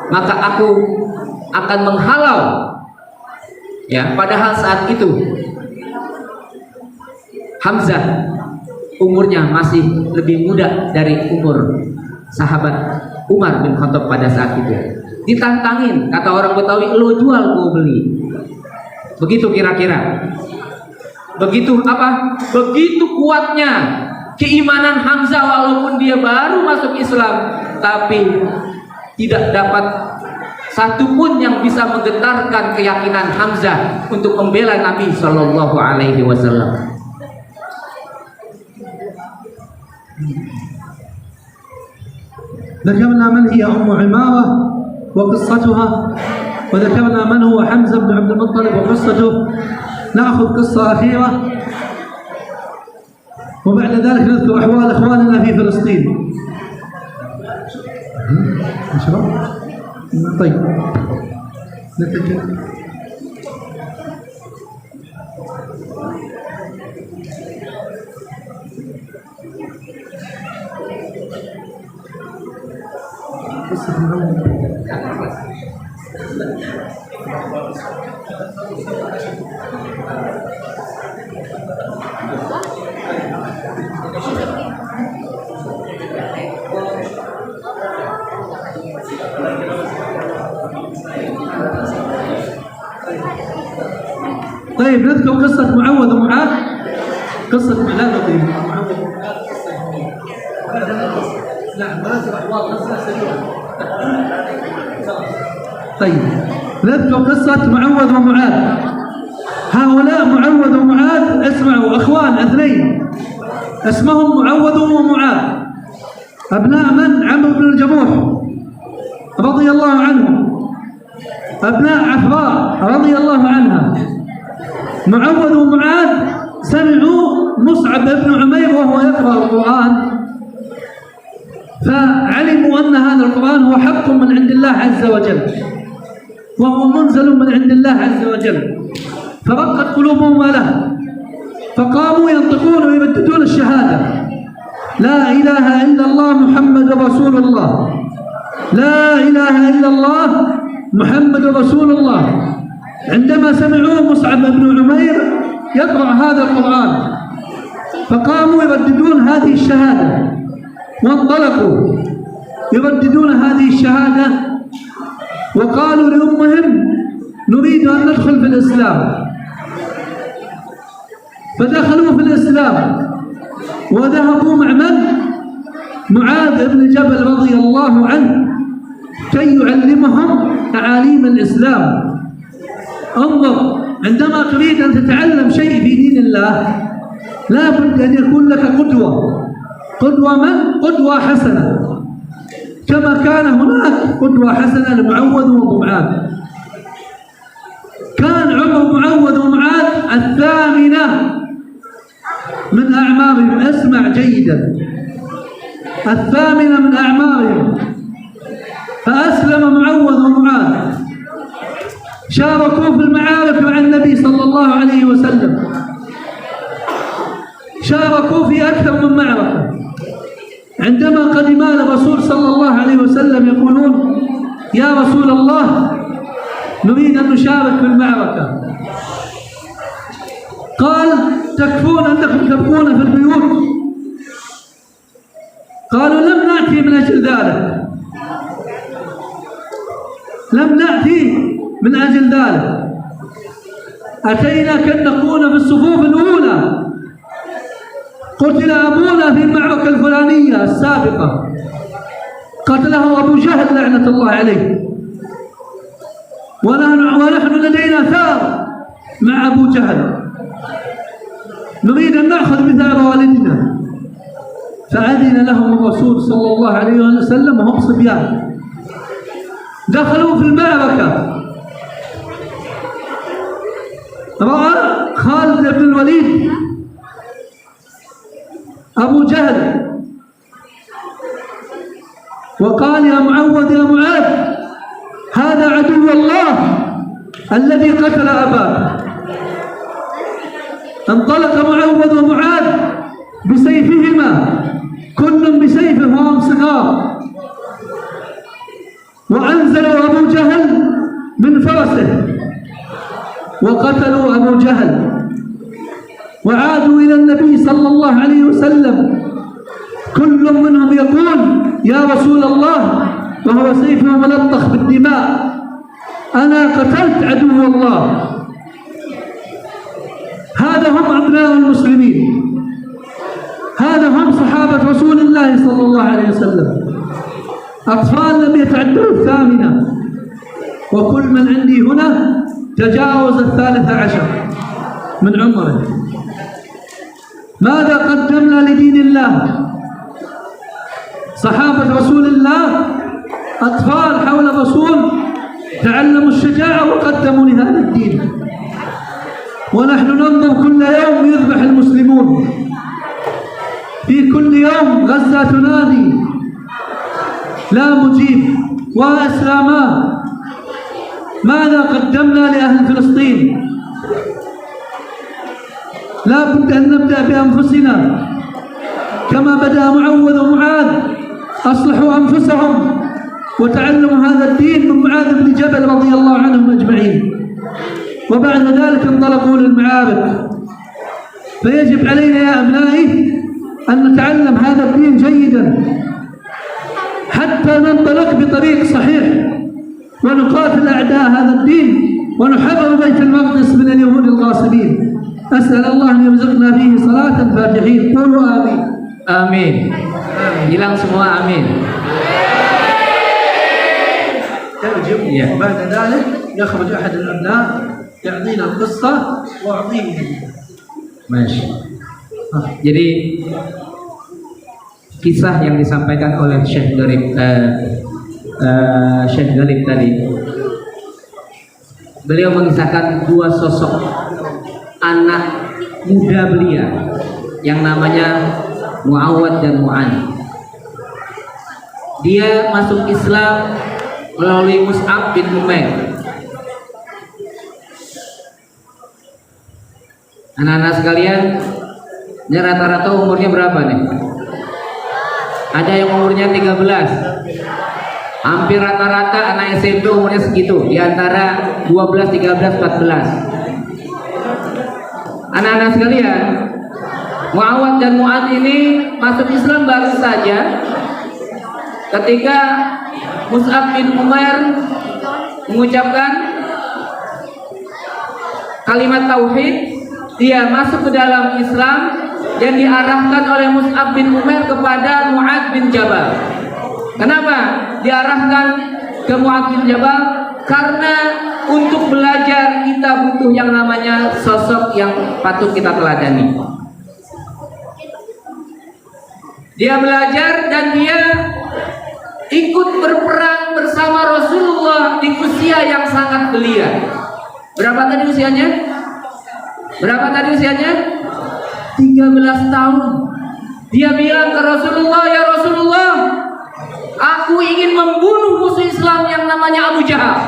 maka aku akan menghalau. Ya, padahal saat itu Hamzah umurnya masih lebih muda dari umur sahabat Umar bin Khattab pada saat itu. Ditantangin, kata orang Betawi, lo jual gue beli. Begitu kira-kira. Begitu apa? Begitu kuatnya keimanan Hamzah, walaupun dia baru masuk Islam, tapi tidak dapat satupun yang bisa menggetarkan keyakinan Hamzah untuk membela Nabi Shallallahu Alaihi Wasallam. ذكرنا من هي أم عمارة وقصتها، وذكرنا من هو حمزة بن عبد المطلب وقصته. نأخذ قصة أخيرة وبعد ذلك نذكر أحوال إخواننا في فلسطين. طيب نتكلم. طيب نذكر قصة معوذ ومعاذ. قصة معاذ طيب نذكر قصة معوذ ومعاذ. هؤلاء معوذ ومعاذ، اسمعوا اخوان اثنين اسمهم معوذ ومعاذ، ابناء من؟ عمرو بن الجموح رضي الله عنه، ابناء عفراء رضي الله عنها. معوذ ومعاذ سمعوا مصعب بن عمير وهو يقرأ القرآن، فعلموا أن هذا القرآن هو حق من عند الله عز وجل، وهو منزل من عند الله عز وجل، فرقت قلوبهم له، فقاموا ينطقون ويبددون الشهادة: لا إله إلا الله محمد رسول الله، لا إله إلا الله محمد رسول الله. عندما سمعوا مصعب بن عمير يقرأ هذا القرآن فقاموا يرددون هذه الشهادة، وانطلقوا يرددون هذه الشهادة، وقالوا لأمهم: نريد أن ندخل في الإسلام. فدخلوا في الإسلام وذهبوا مع من؟ معاذ بن جبل رضي الله عنه كي يعلمهم تعاليم الإسلام. انظر، عندما تريد أن تتعلم شيء في دين الله لا بد أن يكون لك قدوة. قدوة من؟ قدوة حسنة، كما كان هناك قدوة حسنة لمعوذ ومعاذ. كان عمر معوذ ومعاذ الثامنة من أعمارهم، اسمع جيدا، الثامنة من أعمارهم. فأسلم معوذ ومعاذ، شاركوا في المعارك مع النبي صلى الله عليه وسلم، شاركوا في أكثر من معركة. عندما قدما الرسول صلى الله عليه وسلم يقولون: يا رسول الله نريد أن نشارك في المعركة. قال: تكفون أنكم تبقون في البيوت؟ قالوا: لم نأتي من أجل ذلك، لم نأتي من أجل ذلك، أتينا كي نكون في الصفوف الأولى. قتل أبونا في المعركة الفلانية السابقة، قتله أبو جهل لعنة الله عليه، ونحن لدينا ثار مع أبو جهل، نريد أن نأخذ بثار والدنا. فأذن لهم الرسول صلى الله عليه وسلم وهم صبيان، دخلوا في المعركة. رأى خالد بن الوليد أبو جهل وقال: يا معوذ يا معاذ، هذا عدو الله الذي قتل أباك. انطلق معوذ ومعاذ بسيفهما، كل بسيفه وهم صغار، وأنزلوا أبو جهل من فرسه وقتلوا أبو جهل، وعادوا إلى النبي صلى الله عليه وسلم، كل منهم يقول: يا رسول الله، وهو سيفه ملطخ بالدماء: أنا قتلت عدو الله. هذا هم أبناء المسلمين، هذا هم صحابة رسول الله صلى الله عليه وسلم، أطفال لم يتعدوا الثامنة، وكل من عندي هنا تجاوز 13 من عمره. ماذا قدمنا لدين الله؟ صحابة رسول الله أطفال حول الرسول تعلموا الشجاعة وقدموا لهذا الدين، ونحن ننظر كل يوم يذبح المسلمون، في كل يوم غزة تنادي: لا مجيب وإسلاما ماذا قدمنا لأهل فلسطين؟ لا بد أن نبدأ بأنفسنا كما بدأ معوذ ومعاذ، أصلحوا أنفسهم وتعلموا هذا الدين من معاذ بن جبل رضي الله عنهم أجمعين، وبعد ذلك انطلقوا للمعابد. فيجب علينا يا أبنائي أن نتعلم هذا الدين جيدا حتى ننطلق بطريق صحيح ونقاتل أعداء هذا الدين ونحرر بيت المقدس من اليهود الغاصبين. أسأل الله أن يرزقنا فيه صلاة الفاتحين. قولوا آمين. Amin. Bilang semua amin. ترجم وبعد ذلك يخرج أحد الأبناء يعطينا القصة وأعطيه. Masya. Jadi kisah yang disampaikan oleh Syekh Galib tadi, beliau mengisahkan dua sosok anak muda belia yang namanya Muawad dan Mu'an. Dia masuk Islam melalui Mus'ab bin Umair. Anak-anak sekalian, ini rata-rata umurnya berapa nih? Ada yang umurnya 13. Hampir rata-rata anak SMP umurnya segitu, di antara 12, 13, 14. Anak-anak sekalian, Muawad dan Mu'ad ini masuk Islam baru saja ketika Mus'ab bin Umair mengucapkan kalimat tauhid. Dia masuk ke dalam Islam dan diarahkan oleh Mus'ab bin Umair kepada Mu'ad bin Jabal. Kenapa diarahkan ke Mu'ad bin Jabal? Karena untuk belajar kita butuh yang namanya sosok yang patut kita teladani. Dia belajar dan dia ikut berperang bersama Rasulullah di usia yang sangat belia. Berapa tadi usianya? Berapa tadi usianya? 13 tahun. Dia bilang ke Rasulullah, "Ya Rasulullah, aku ingin membunuh musuh Islam yang namanya Abu Jahal."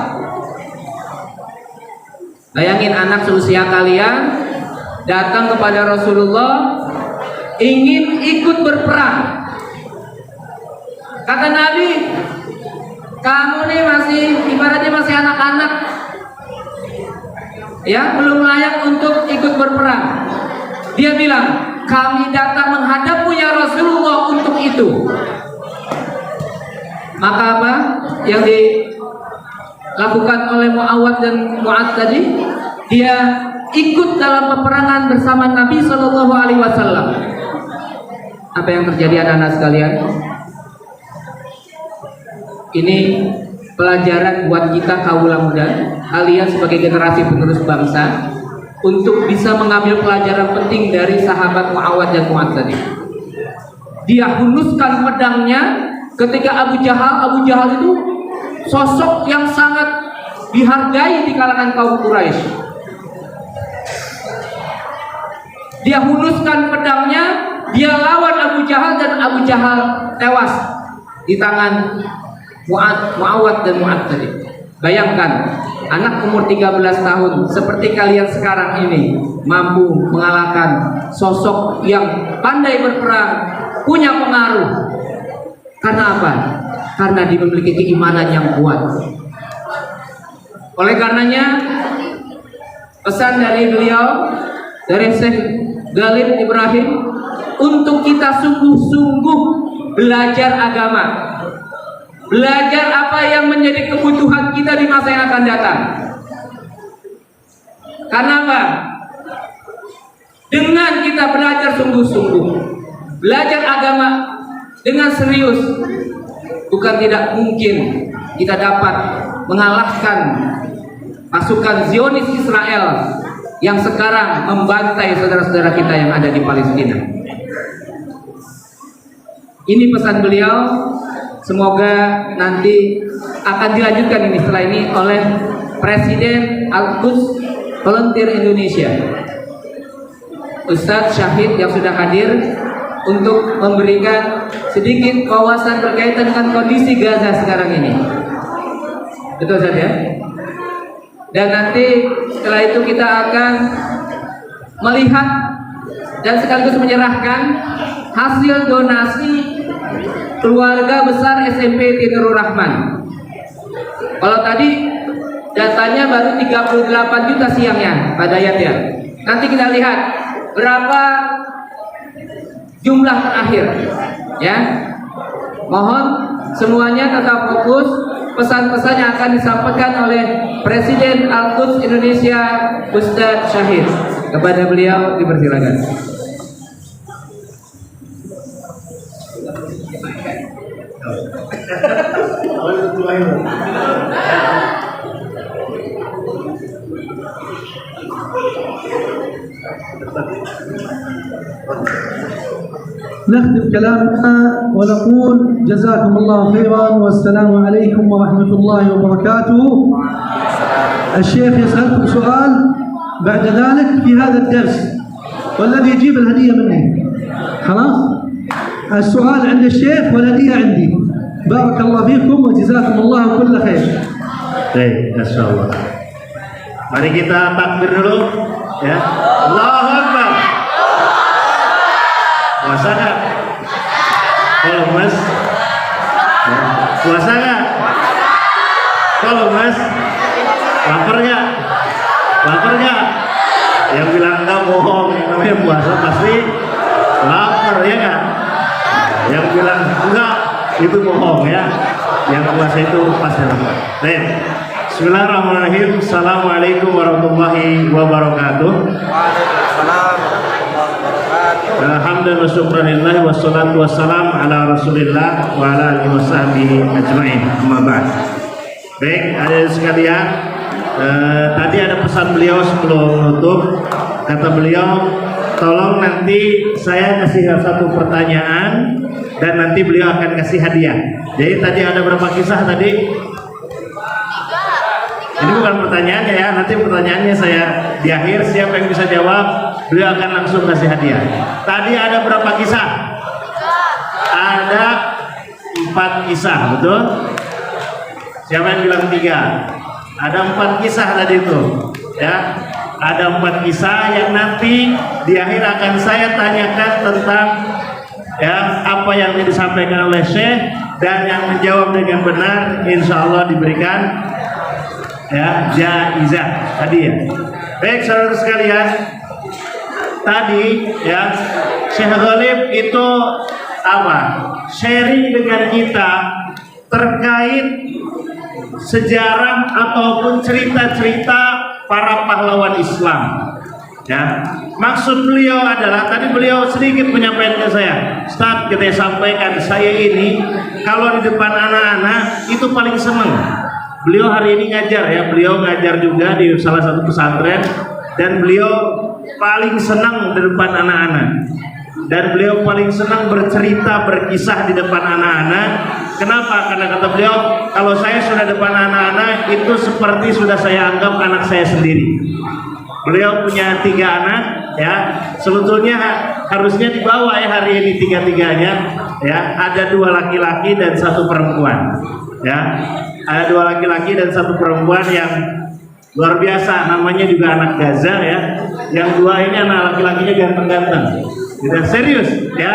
Bayangin anak seusia kalian datang kepada Rasulullah ingin ikut berperang. Kata Nabi, "Kamu nih masih ibaratnya masih anak-anak, ya, belum layak untuk ikut berperang." Dia bilang, "Kami datang menghadapmu ya Rasulullah untuk itu." Maka apa yang dilakukan oleh Muawad dan Mu'ad tadi? Dia ikut dalam peperangan bersama Nabi Shallallahu Alaihi Wasallam. Apa yang terjadi anak-anak sekalian? Ini pelajaran buat kita kaula muda, kalian sebagai generasi penerus bangsa, untuk bisa mengambil pelajaran penting dari sahabat Muawad dan Mu'ad tadi. Dia hunuskan pedangnya ketika Abu Jahal itu sosok yang sangat dihargai di kalangan kaum Quraisy. Dia hunuskan pedangnya, dia lawan Abu Jahal dan Abu Jahal tewas di tangan Muawad dan Mu'ad tadi. Bayangkan, anak umur 13 tahun seperti kalian sekarang ini mampu mengalahkan sosok yang pandai berperang, punya pengaruh. Karena apa? Karena dia memiliki keimanan yang kuat. Oleh karenanya, pesan dari beliau, dari Syekh Galib Ibrahim, untuk kita sungguh-sungguh belajar agama. Belajar apa yang menjadi kebutuhan kita di masa yang akan datang. Karena apa? Dengan kita belajar sungguh-sungguh, belajar agama dengan serius, bukan tidak mungkin kita dapat mengalahkan pasukan Zionis Israel yang sekarang membantai saudara-saudara kita yang ada di Palestina. Ini pesan beliau. Semoga nanti akan dilanjutkan ini setelah ini oleh Presiden Al-Quds Volunteer Indonesia, Ustadz Syahid yang sudah hadir untuk memberikan sedikit wawasan berkaitan dengan kondisi Gaza sekarang ini. Betul saja. dan nanti setelah itu kita akan melihat dan sekaligus menyerahkan hasil donasi keluarga besar SMP Tinurul Rahman. Kalau tadi datanya baru 38 juta siangnya Pak Dayat ya. Nanti kita lihat berapa jumlah terakhir ya. Mohon semuanya tetap fokus. Pesan-pesan yang akan disampaikan oleh Presiden Al-Quds Indonesia Ustadz Syahid. Kepada beliau dipersilakan. نختم كلامنا ونقول جزاكم الله خيرا والسلام عليكم ورحمة الله وبركاته. الشيخ يسألكم سؤال بعد ذلك في هذا الدرس والذي يجيب الهدية مني. خلاص؟ السؤال عند الشيخ والهدية عندي. بارك الله فيكم وجزاكم الله كل خير. Baik, Masya Allah. Mari kita takbir dulu ya. Allahu Akbar. Puasa gak? Kalau mas puasa gak? Kalau mas lapar gak? Lapar gak? Yang bilang enggak bohong, yang namanya puasa pasti lapar ya gak? Yang bilang enggak itu bohong ya. Yang puasa itu pasti lapar. Baik. Bismillahirrahmanirrahim. Assalamualaikum warahmatullahi wabarakatuh. Alhamdulillah wa syukranillahi wassalatu wassalam ala rasulillah wa ala alihi wasahbihi ajma'in. Amma ba'd. Baik, adik sekalian, tadi ada pesan beliau sebelum menutup. Kata beliau, tolong nanti saya kasih satu pertanyaan dan nanti beliau akan kasih hadiah. Jadi tadi ada berapa kisah tadi? Ini bukan pertanyaannya ya, nanti pertanyaannya saya di akhir, siapa yang bisa jawab beliau akan langsung kasih hadiah. Tadi ada berapa kisah? Ada 4 kisah, betul? Siapa yang bilang 3? Ada 4 kisah tadi itu ya. Ada 4 kisah yang nanti di akhir akan saya tanyakan tentang ya apa yang disampaikan oleh Syekh, dan yang menjawab dengan benar insya Allah diberikan ya jaizah hadiah. Baik saudara sekalian, tadi ya Syekh Ghalib itu apa? Sharing dengan kita terkait sejarah ataupun cerita-cerita para pahlawan Islam. Ya, maksud beliau adalah tadi beliau sedikit menyampaikan ke saya, Ustaz, kita sampaikan saya ini kalau di depan anak-anak itu paling senang. Beliau hari ini ngajar ya, beliau ngajar juga di salah satu pesantren dan beliau paling senang di depan anak-anak. Dan beliau paling senang bercerita, berkisah di depan anak-anak. Kenapa? Karena kata beliau, kalau saya sudah depan anak-anak itu seperti sudah saya anggap anak saya sendiri. Beliau punya 3 anak ya, sebetulnya harusnya dibawa ya hari ini 3-3-nya ya. Ada 2 laki-laki dan 1 perempuan ya. Ada 2 laki-laki dan 1 perempuan yang luar biasa, namanya juga anak Gaza ya. Yang 2 ini anak laki-lakinya ganteng-ganteng. Gitu, serius ya.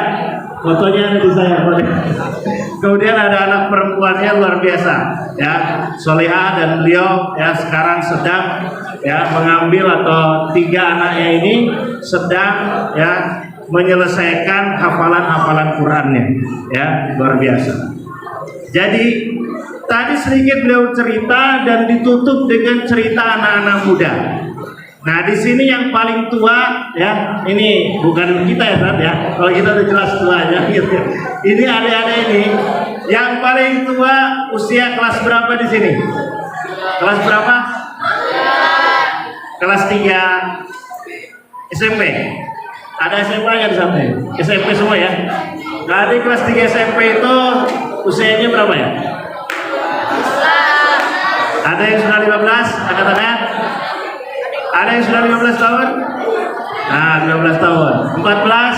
Fotonya ada di saya. Kemudian ada anak perempuannya luar biasa ya, Solehah, dan beliau ya sekarang sedang ya mengambil, atau 3 anaknya ini sedang ya menyelesaikan hafalan-hafalan Qur'annya ya, luar biasa. Jadi tadi sedikit beliau cerita dan ditutup dengan cerita anak-anak muda. Nah di sini yang paling tua ya, ini bukan kita ya Ustaz ya, kalau kita udah jelas tuanya gitu. Ini adik-adik ini yang paling tua usia kelas berapa di sini? Kelas berapa? Kelas 3 SMP. Ada SMA nggak di sana? SMP semua ya. Jadi kelas 3 SMP itu usianya berapa ya? Ada yang sudah 15? Angkat tangan. Ada yang sudah 15 tahun? Nah, 15 tahun. 14?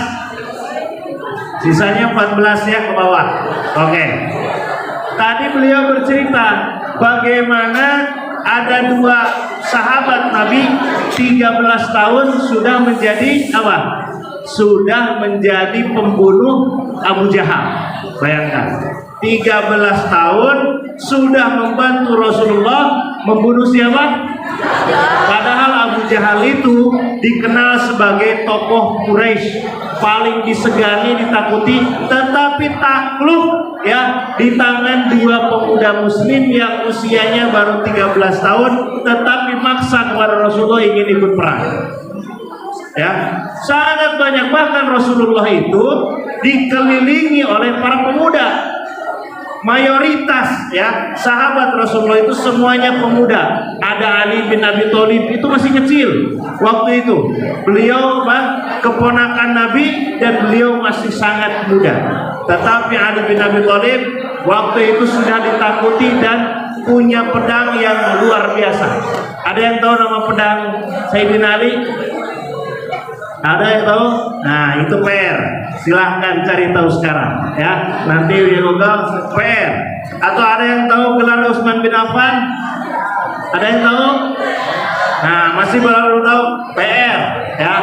Sisanya 14 ya ke bawah. Oke. Tadi beliau bercerita bagaimana ada 2 sahabat Nabi 13 tahun sudah menjadi apa? Sudah menjadi pembunuh Abu Jahal. Bayangkan, 13 tahun sudah membantu Rasulullah membunuh siapa? Padahal Abu Jahal itu dikenal sebagai tokoh Quraisy, paling disegani, ditakuti, tetapi takluk ya di tangan 2 pemuda muslim yang usianya baru 13 tahun, tetapi maksa kepada Rasulullah ingin ikut perang. Ya, sangat banyak, bahkan Rasulullah itu dikelilingi oleh para pemuda. Mayoritas ya sahabat Rasulullah itu semuanya pemuda. Ada Ali bin Abi Thalib, itu masih kecil waktu itu. Beliau keponakan Nabi dan beliau masih sangat muda. Tetapi Ali bin Abi Thalib waktu itu sudah ditakuti dan punya pedang yang luar biasa. Ada yang tahu nama pedang Sayyidina Ali? Ada yang tahu? Nah, itu PR. Silahkan cari tahu sekarang ya. Nanti di Google PR. Atau ada yang tahu gelar Utsman bin Affan? Ada yang tahu? Nah, masih baru tahu PR ya.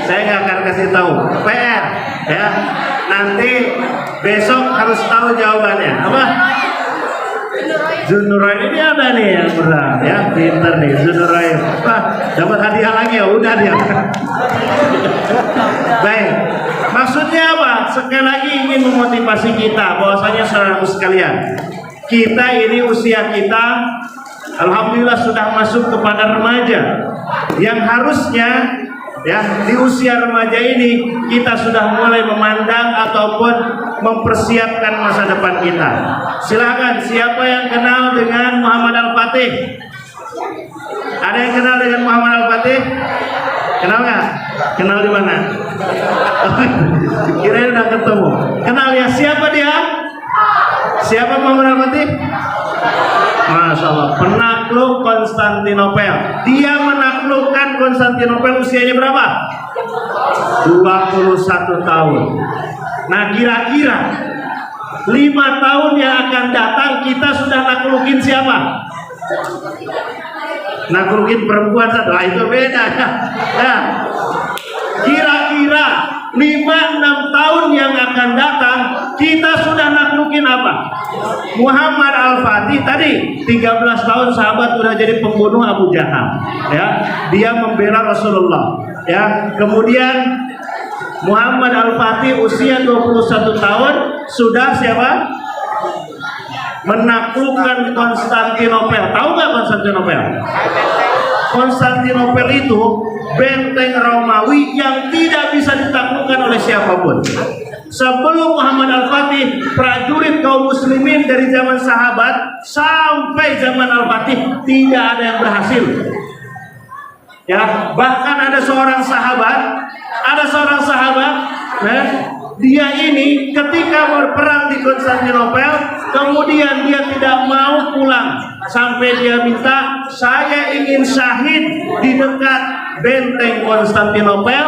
Saya nggak akan kasih tahu PR ya. Nanti besok harus tahu jawabannya. Apa? Zunurain ini ada nih yang benar ya, pinter nih Zunurain. Dapat hadiah lagi ya, udah dia. Baik, maksudnya apa? Sekali lagi ingin memotivasi kita bahwasanya saudaraku sekalian, kita ini usia kita alhamdulillah sudah masuk kepada remaja, yang harusnya ya di usia remaja ini kita sudah mulai memandang ataupun mempersiapkan masa depan kita. Silakan, siapa yang kenal dengan Muhammad Al-Fatih? Ada yang kenal dengan Muhammad Al-Fatih? Kenal nggak? Kenal di mana? Kirain udah ketemu. Kenal ya, siapa dia? Siapa Muhammad Al-Fatih? Masya Allah, penakluk Konstantinopel. Dia menaklukkan Konstantinopel usianya berapa? 21 tahun. Nah, kira-kira 5 tahun yang akan datang kita sudah naklukin siapa? Naklukin perempuan satu. Nah, itu beda ya. Nah, kira-kira 5-6 tahun yang akan datang kita sudah naklukin apa? Muhammad Al-Fatih tadi 13 tahun sahabat sudah jadi pembunuh Abu Jahal ya. Dia membela Rasulullah ya. Kemudian Muhammad Al-Fatih usia 21 tahun sudah siapa? Menaklukkan Konstantinopel. Tahu nggak Konstantinopel? Konstantinopel itu benteng Romawi yang tidak bisa ditaklukkan oleh siapapun. Sebelum Muhammad Al-Fatih, prajurit kaum muslimin dari zaman sahabat sampai zaman Al-Fatih tidak ada yang berhasil. Ya, bahkan ada seorang sahabat, dia ini ketika berperang di Konstantinopel, kemudian dia tidak mau pulang sampai dia minta, saya ingin syahid di dekat benteng Konstantinopel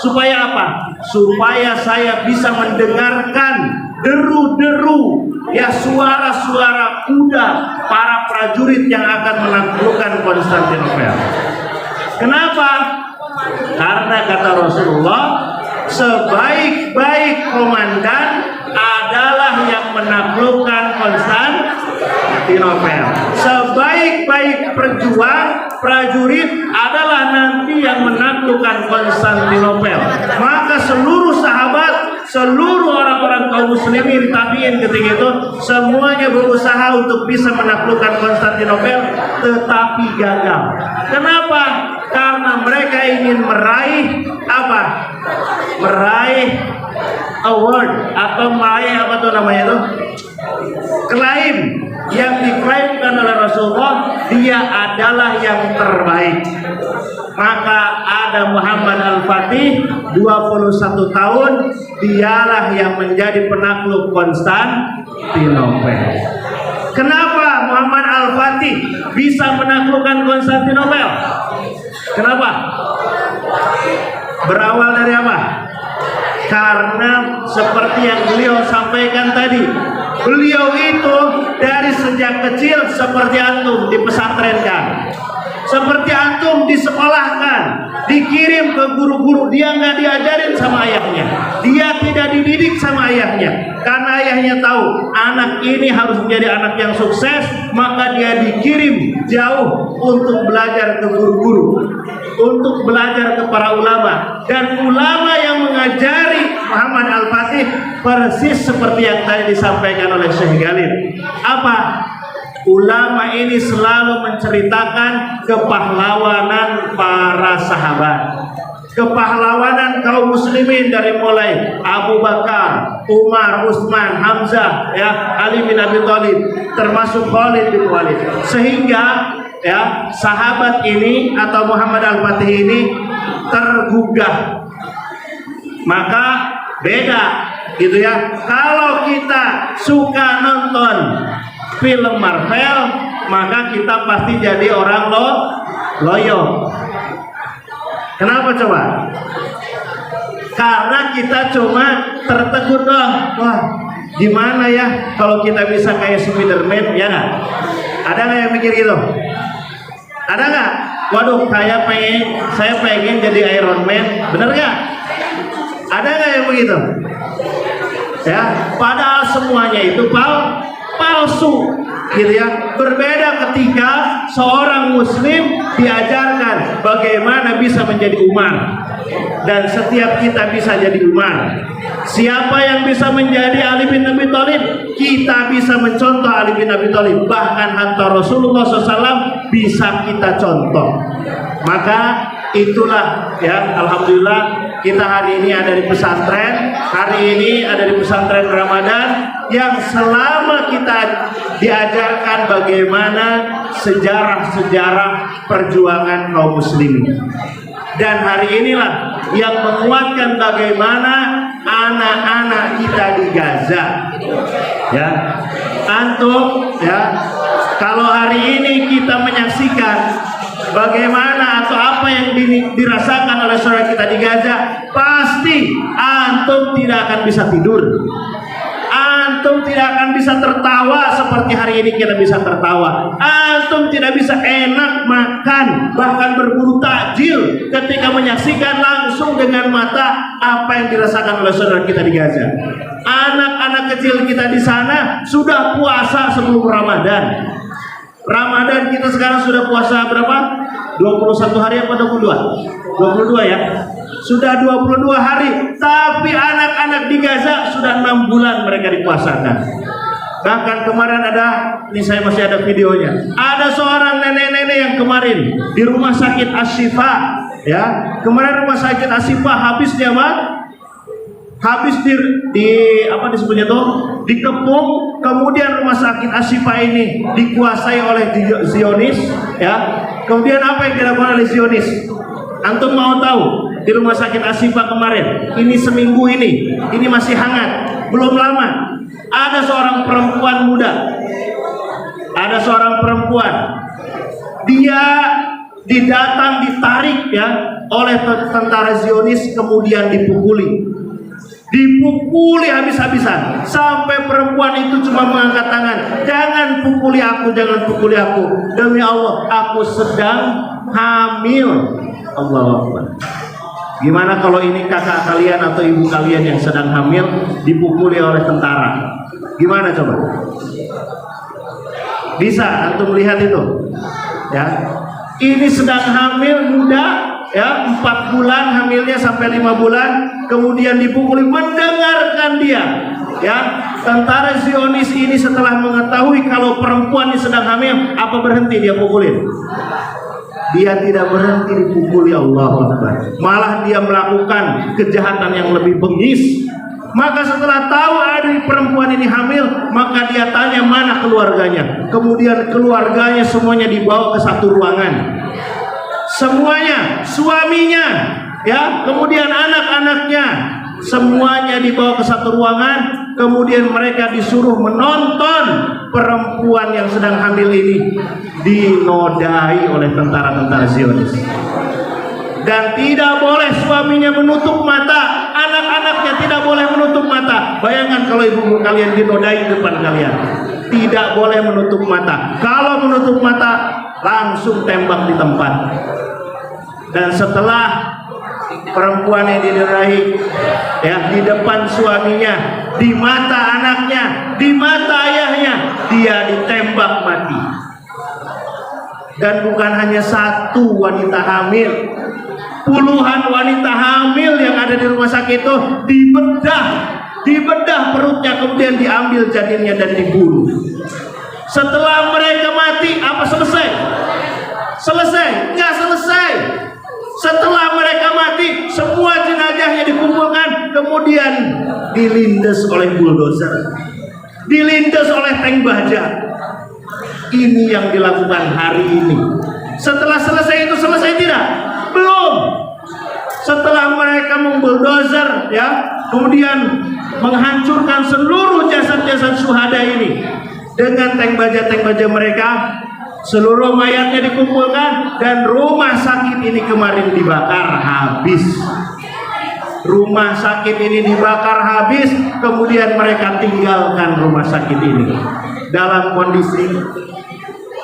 supaya apa? Supaya saya bisa mendengarkan deru-deru ya, suara-suara kuda para prajurit yang akan menaklukkan Konstantinopel. Kenapa? Karena kata Rasulullah, sebaik-baik komandan adalah yang menaklukkan Konstantinopel. Sebaik-baik prajurit adalah nanti yang menaklukkan Konstantinopel. Maka seluruh sahabat, seluruh orang-orang kaum muslimin tabi'in ketika itu semuanya berusaha untuk bisa menaklukkan Konstantinopel, tetapi gagal. Kenapa? Karena mereka ingin meraih apa? Meraih award atau meraih apa tuh namanya itu? Klaim yang diklaimkan oleh Rasulullah, dia adalah yang terbaik. Maka ada Muhammad Al-Fatih 21 tahun, dialah yang menjadi penakluk Konstantinopel. Kenapa Muhammad Al-Fatih bisa menaklukkan Konstantinopel? Kenapa? Berawal dari apa? Karena seperti yang beliau sampaikan tadi, beliau itu dari sejak kecil seperti antum di pesantren kan, disekolahkan, dikirim ke guru-guru, dia nggak diajarin sama ayahnya, dia tidak dididik sama ayahnya, karena ayahnya tahu anak ini harus menjadi anak yang sukses, maka dia dikirim jauh untuk belajar ke guru-guru, untuk belajar ke para ulama, dan ulama yang mengajari Muhammad Al-Fatih persis seperti yang tadi disampaikan oleh Syekh Galil. Apa? Ulama ini selalu menceritakan kepahlawanan para sahabat, kepahlawanan kaum muslimin dari mulai Abu Bakar, Umar, Utsman, Hamzah, ya, Ali bin Abi Thalib, termasuk Khalid bin Walid, sehingga ya sahabat ini atau Muhammad Al-Fatih ini tergugah. Maka beda gitu ya. Kalau kita suka nonton film Marvel, maka kita pasti jadi orang loyo. Kenapa coba? Karena kita cuma tertegun dong. Wah, gimana ya kalau kita bisa kayak Spiderman, ya nggak? Ada nggak yang mikir gitu? Ada nggak? Waduh, saya pengen jadi Iron Man, bener nggak? Ada nggak yang begitu? Ya, padahal semuanya itu palsu, gitu ya. Berbeda ketika seorang muslim diajarkan bagaimana bisa menjadi Umar, dan setiap kita bisa jadi Umar. Siapa yang bisa menjadi Ali bin Abi Thalib, kita bisa mencontoh Ali bin Abi Thalib, bahkan hatta Rasulullah SAW bisa kita contoh. Maka itulah ya, alhamdulillah kita hari ini ada di pesantren, hari ini ada di pesantren Ramadan yang selama kita diajarkan bagaimana sejarah-sejarah perjuangan kaum muslimin. Dan hari inilah yang menguatkan bagaimana anak-anak kita di Gaza. Ya, antum ya, kalau hari ini kita menyaksikan bagaimana atau apa yang dirasakan oleh saudara kita di Gaza, pasti antum tidak akan bisa tidur. Antum tidak akan bisa tertawa seperti hari ini kita bisa tertawa. Antum tidak bisa enak makan, bahkan berburu takjil ketika menyaksikan langsung dengan mata apa yang dirasakan oleh saudara kita di Gaza. Anak-anak kecil kita di sana sudah puasa sebelum Ramadan. Ramadan kita sekarang sudah puasa berapa? 21 hari apa 22? 22 ya. Sudah 22 hari, tapi anak-anak di Gaza sudah 6 bulan mereka dipuasakan. Bahkan kemarin ada, ini saya masih ada videonya. Ada seorang nenek-nenek yang kemarin di rumah sakit Asy-Syifa, ya. Kemarin rumah sakit Asy-Syifa habis dia habis di apa disebutnya tuh, dikepung. Kemudian rumah sakit Asy-Syifa ini dikuasai oleh Zionis, ya. Kemudian apa yang dilakukan oleh Zionis? Antum mau tahu? Di rumah sakit Asy-Syifa kemarin, ini seminggu ini masih hangat, belum lama ada seorang perempuan muda, ada seorang perempuan, dia ditarik ya oleh tentara Zionis, kemudian dipukuli habis-habisan, sampai perempuan itu cuma mengangkat tangan, jangan pukuli aku, demi Allah aku sedang hamil. Allahu Akbar. Gimana kalau ini kakak kalian atau ibu kalian yang sedang hamil dipukuli oleh tentara? Gimana coba? Bisa antum melihat itu? Ya. Ini sedang hamil muda, ya, 4 bulan hamilnya sampai 5 bulan, kemudian dipukuli. Mendengarkan dia, ya, tentara Zionis ini setelah mengetahui kalau perempuan ini sedang hamil, apa berhenti dia pukulin? Dia tidak berhenti dipukuli, Allahu Akbar. Malah dia melakukan kejahatan yang lebih bengis. Maka setelah tahu ada perempuan ini hamil, maka dia tanya mana keluarganya. Kemudian keluarganya semuanya dibawa ke satu ruangan. Semuanya, suaminya, ya, kemudian anak-anaknya, semuanya dibawa ke satu ruangan. Kemudian mereka disuruh menonton perempuan yang sedang hamil ini dinodai oleh tentara-tentara Zionis. Dan tidak boleh suaminya menutup mata, anak-anaknya tidak boleh menutup mata. Bayangkan kalau ibu kalian dinodai di depan kalian, tidak boleh menutup mata. Kalau menutup mata, langsung tembak di tempat. Dan setelah perempuan yang dinikahi ya di depan suaminya, di mata anaknya, di mata ayahnya, dia ditembak mati. Dan bukan hanya satu wanita hamil, puluhan wanita hamil yang ada di rumah sakit itu dibedah perutnya, kemudian diambil janinnya dan dibunuh. Setelah mereka mati, apa selesai? Selesai? Nggak selesai. Setelah mereka mati, semua jenazahnya dikumpulkan, kemudian dilindas oleh bulldozer, dilindas oleh tank baja. Ini yang dilakukan hari ini. Setelah selesai itu selesai tidak? Belum. Setelah mereka membulldozer ya, kemudian menghancurkan seluruh jasad-jasad syuhada ini dengan tank baja mereka, seluruh mayatnya dikumpulkan dan rumah sakit ini kemarin dibakar habis. Rumah sakit ini dibakar habis, kemudian mereka tinggalkan rumah sakit ini dalam kondisi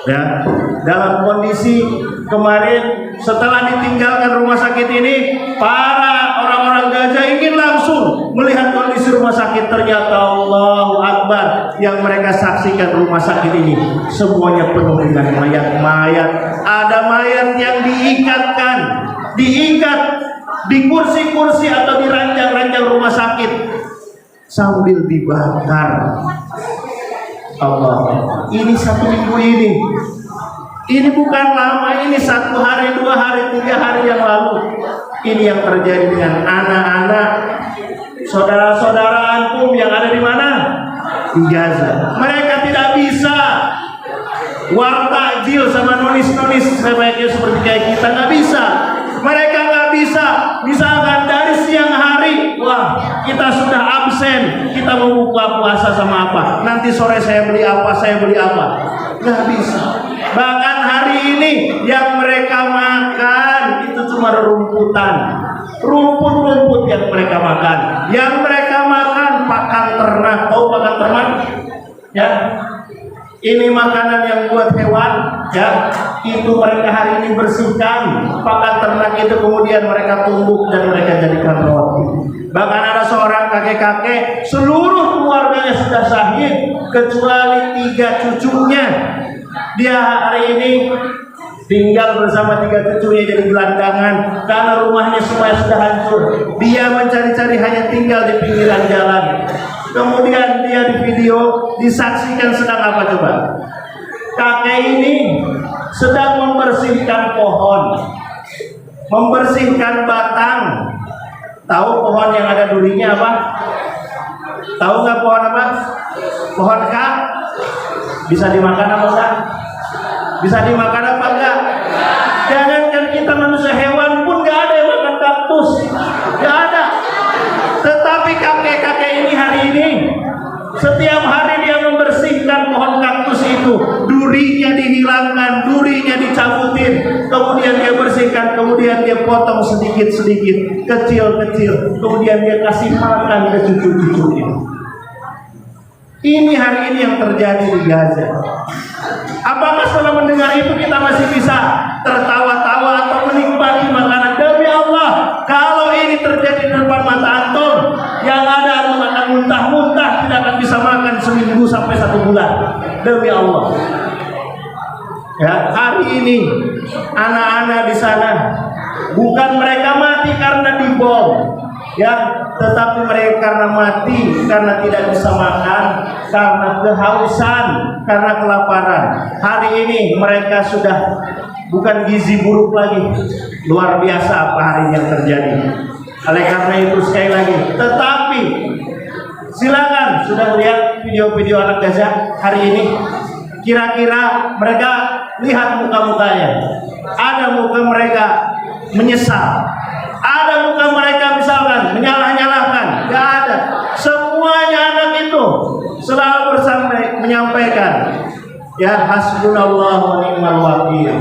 ya, dalam kondisi kemarin setelah ditinggalkan rumah sakit ini, para orang-orang Gaza ingin langsung melihat kondisi rumah sakit. Ternyata Allahu Akbar, yang mereka saksikan rumah sakit ini semuanya penuh dengan mayat-mayat. Ada mayat yang diikat di kursi-kursi atau di ranjang-ranjang rumah sakit sambil dibakar. Allah, ini 1 minggu ini. Ini bukan lama, ini 1 hari, 2 hari, 3 hari yang lalu. Ini yang terjadi dengan anak-anak saudara-saudara antum yang ada di mana? Di Gaza. Mereka tidak bisa wartajil sama nonis-nonis sebaiknya seperti kayak kita, nggak bisa. Mereka nggak bisa. Misalkan dari siang hari, wah kita sudah absen, kita mau buka puasa sama apa? Nanti sore saya beli apa? Nggak bisa. Bahkan hari ini yang mereka makan itu cuma rumputan, rumput-rumput yang mereka makan. Yang mereka makan pakan ternak. Tahu pakan ternak? Ya. Ini makanan yang buat hewan, ya. Itu mereka hari ini bersihkan pakan ternak itu, kemudian mereka tumbuk dan mereka jadikan roti. Bahkan ada seorang kakek-kakek, seluruh keluarganya sudah syahid kecuali 3 cucunya. Dia hari ini tinggal bersama 3 cucunya jadi gelandangan karena rumahnya semuanya sudah hancur. Dia mencari-cari hanya tinggal di pinggiran jalan. Kemudian dia di video disaksikan sedang apa coba? Kakek ini sedang membersihkan pohon, membersihkan batang. Tahu pohon yang ada durinya apa? Tahu nggak pohon apa? Pohon kak? Bisa dimakan apa enggak? Bisa dimakan apa enggak? Jangankan kita manusia, hewan pun nggak ada yang makan kaktus, nggak ada. Tetapi kakek-kakek ini hari ini setiap hari dia membersihkan pohon kaktus itu, durinya dihilangkan, durinya dicabutin, kemudian dia bersihkan, kemudian dia potong sedikit-sedikit, kecil-kecil, kemudian dia kasih makan ke cucu-cucunya. Ini hari ini yang terjadi di Gaza. Apakah setelah mendengar itu kita masih bisa tertawa-tawa atau menikmati makanan? Demi Allah, kalau ini terjadi di depan mata antum, yang ada antum akan muntah-muntah, tidak akan bisa makan seminggu sampai 1 bulan. Demi Allah. Ya, hari ini anak-anak di sana bukan mereka mati karena dibom, ya, tetapi mereka karena mati karena tidak bisa makan, karena kehausan, karena kelaparan. Hari ini mereka sudah bukan gizi buruk lagi. Luar biasa apa hari yang terjadi. Oleh karena itu sekali lagi, tetapi silakan sudah lihat video-video anak Gaza hari ini. Kira-kira mereka lihat muka-mukanya. Ada muka mereka menyesal, ada muka mereka misalkan menyalah-nyalahkan, nggak ada. Semuanya anak itu selalu menyampaikan, ya hasbunallah wa ni'mal wakil.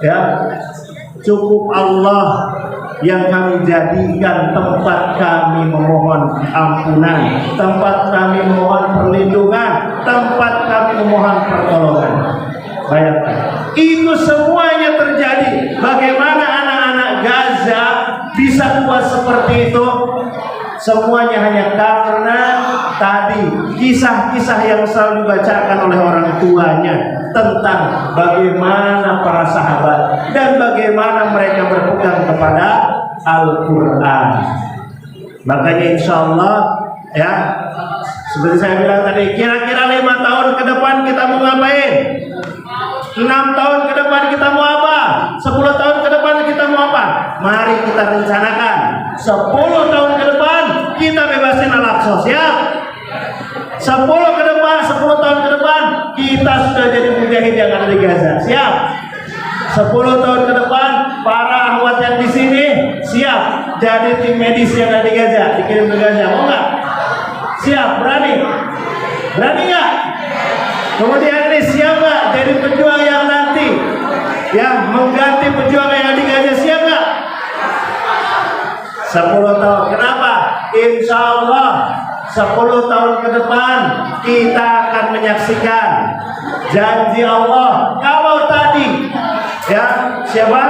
Ya, cukup Allah yang kami jadikan tempat kami memohon ampunan, tempat kami memohon perlindungan, tempat kami memohon pertolongan. Bayangkan, itu semuanya terjadi. Bagaimana anak-anak Gaza bisa kuat seperti itu, semuanya hanya karena tadi kisah-kisah yang selalu dibacakan oleh orang tuanya tentang bagaimana para sahabat dan bagaimana mereka berpegang kepada Al-Quran. Makanya insya Allah ya, seperti saya bilang tadi, kira-kira 5 tahun ke depan kita mau ngapain? 6 tahun ke depan kita mau apa? 10 tahun ke depan kita mau apa? Mari kita rencanakan 10 tahun ke depan kita bebasin Al-Aqsa. Siap? 10 ke depan, 10 tahun ke depan kita sudah jadi mujahid yang ada di Gaza. Siap? 10 tahun ke depan para ahwat yang di sini siap jadi tim medis yang ada di Gaza, dikirim ke Gaza. Mau nggak? Siap? Berani? Berani nggak? Kemudian ini siapa jadi pejuang yang nanti yang mengganti pejuang yang di Gaza? Siap nggak? 10 tahun. Kenapa? Insya Allah 10 tahun ke depan kita akan menyaksikan janji Allah. Kalau tadi ya siapa?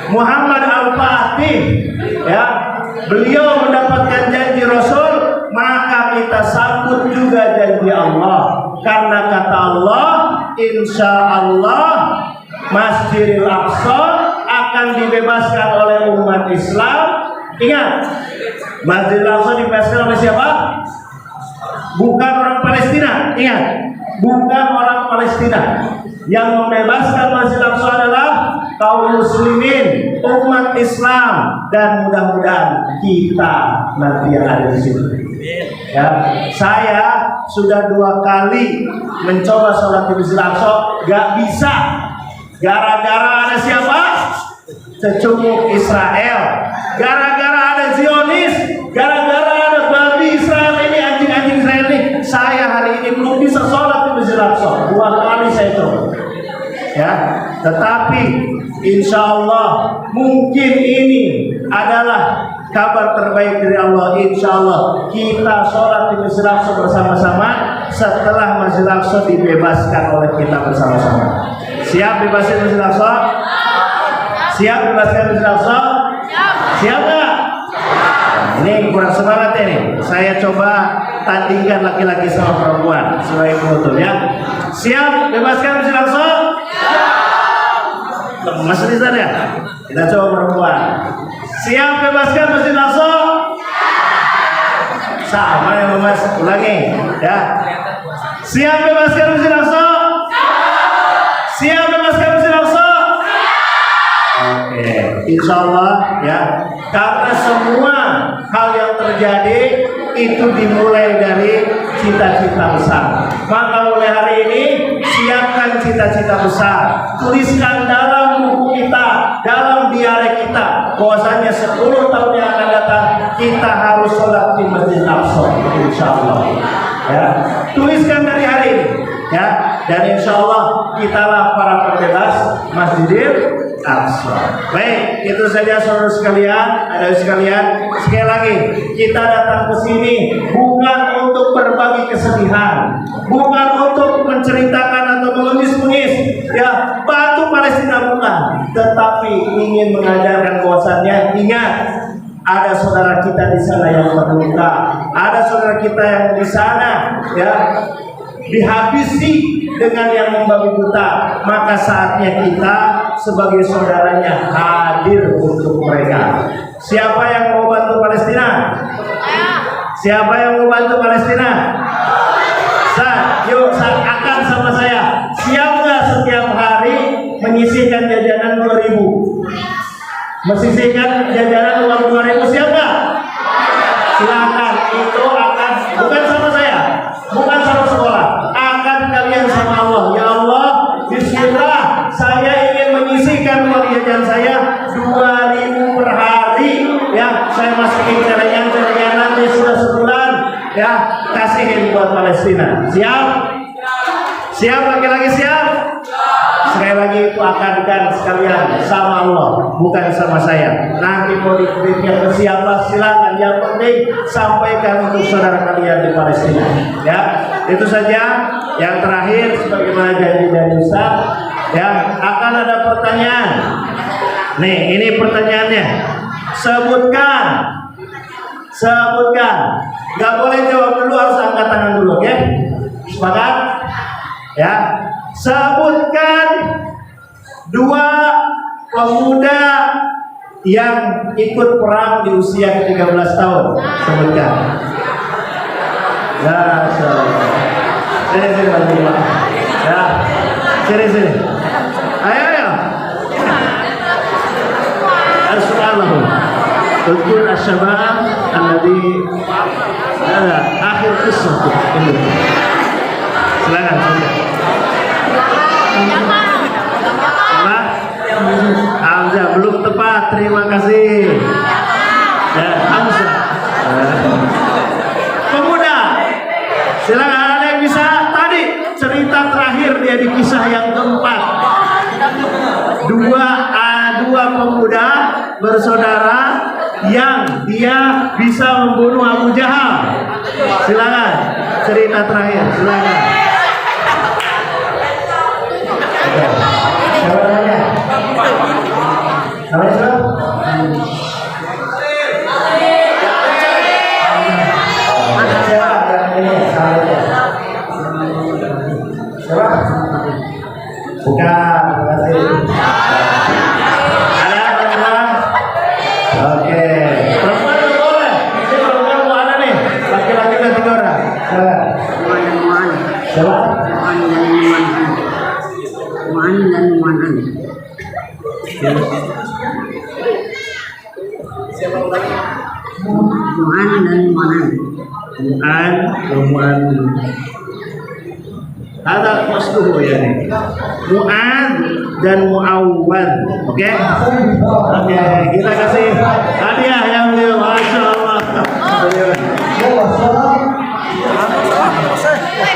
Muhammad Al-Fatih ya, beliau mendapatkan janji Rasul, maka kita sambut juga janji Allah. Karena kata Allah, insya Allah Masjidil Aqsa akan dibebaskan oleh umat Islam. Ingat, Masjidil Aqsa dibebaskan oleh siapa? Bukan orang Palestina. Ingat, bukan orang Palestina. Yang membebaskan Masjidil Aqsa adalah kaum muslimin, umat Islam, dan mudah-mudahan kita nanti yang ada di sini. Ya, saya sudah 2 kali mencoba sholat di Masjidil Aqsa, gak bisa. Gara-gara ada siapa? Cecunguk Israel. Gara-gara ada Zionis. Gara-gara ada babi Israel ini, anjing-anjing Israel ini. Saya hari ini belum bisa sholat di Masjidil Aqsa. 2 kali saya coba. Ya, tetapi insya Allah mungkin ini adalah kabar terbaik dari Allah. Insya Allah kita sholat di Masjidil Aqsa bersama-sama setelah Masjidil Aqsa dibebaskan oleh kita bersama-sama. Siap bebasin Masjidil Aqsa? Siap bebaskan Masjidil Aqsa? Siap nggak? Ini kurang semangat ini. Saya coba tandingkan laki-laki sama perempuan sebagai penutup ya. Siap bebaskan Masjidil Aqsa? Mas Rizal ya? Kita coba perempuan. Siap bebaskan Masjidil Aqsa? Sama ya Mas, ulangi ya. Siap bebaskan Masjidil Aqsa? Siap bebaskan Masjidil Aqsa? Oke, insya Allah ya. Karena semua hal yang terjadi itu dimulai dari cita-cita besar. Maka mulai hari ini siapkan cita-cita besar. Tuliskan dalam buku kita, dalam diari kita, bahwasanya 10 tahun yang akan datang kita harus sholat di Masjid Aqsa, insya Allah. Ya, tuliskan dari hari ini. Ya, dan insya Allah kitalah para pembebas Masjidil Aqsa. Baik, itu saja saudara sekalian, ada sekalian. Sekali lagi, kita datang ke sini bukan untuk berbagi kesedihan, bukan untuk menceritakan atau mengemis-ngemis, ya bantu Palestina bukan, tetapi ingin mengajarkan bahwasannya ingat. Ada saudara kita di sana yang terluka, ada saudara kita yang di sana ya dihabisi dengan yang membabi buta, maka saatnya kita sebagai saudaranya hadir untuk mereka. Siapa yang mau bantu Palestina? Siapa yang mau bantu Palestina? Yuk akan sama saya. Siap nggak setiap hari menyisihkan jajanan 2.000? Menyisihkan jajanan uang 2.000, siap nggak? Silakan. Itu akan bukan sama saya, bukan sama sekolah, akan kalian sama Allah. Ya Allah, bismillah, saya ingin menyisihkan uang jajan saya 2.000 per hari. Ya, saya masukin celengan nanti sudah sebulan. Ya, kasihin buat Palestina. Siap? Siap laki-laki siap? Sekali lagi itu akan sekalian sama Allah, bukan sama saya. Nanti mau dikritiknya ke siapa silakan. Yang penting sampaikan untuk saudara kalian di Palestina. Ya, itu saja. Yang terakhir, sebagaimana janji dari Ustaz, ya akan ada pertanyaan. Nih, ini pertanyaannya. Sebutkan. Gak boleh jawab dulu, harus angkat tangan dulu, oke? Sepakat? Ya. Sebutkan 2 pemuda yang ikut perang di usia 13 tahun. Sebutkan. Ya, sini Pak. Ya. Sini. Ayo. As-su'alahu. Udkur asy-syabab alladhi akhir qissah. Silakan. Hamzah belum tepat. Terima kasih. Ya, Hamzah. Pemuda. Silakan, ada yang bisa tadi cerita terakhir dia di kisah yang keempat. Dua pemuda bersaudara yang dia bisa membunuh Abu Jahal. Silakan cerita terakhir. Silakan. Siapa namanya? Bukan, ada perempuan? Oke, perempuan boleh. Ini perempuan mau ada nih, laki-laki dan 3 orang. Siapa? Mu'an dan Mu'an. Mu'an. Ada masduh ya nih. Mu'an dan Mu'awwad. Oke? Oke, kita kasih hadiah yang dia, Masya Allah.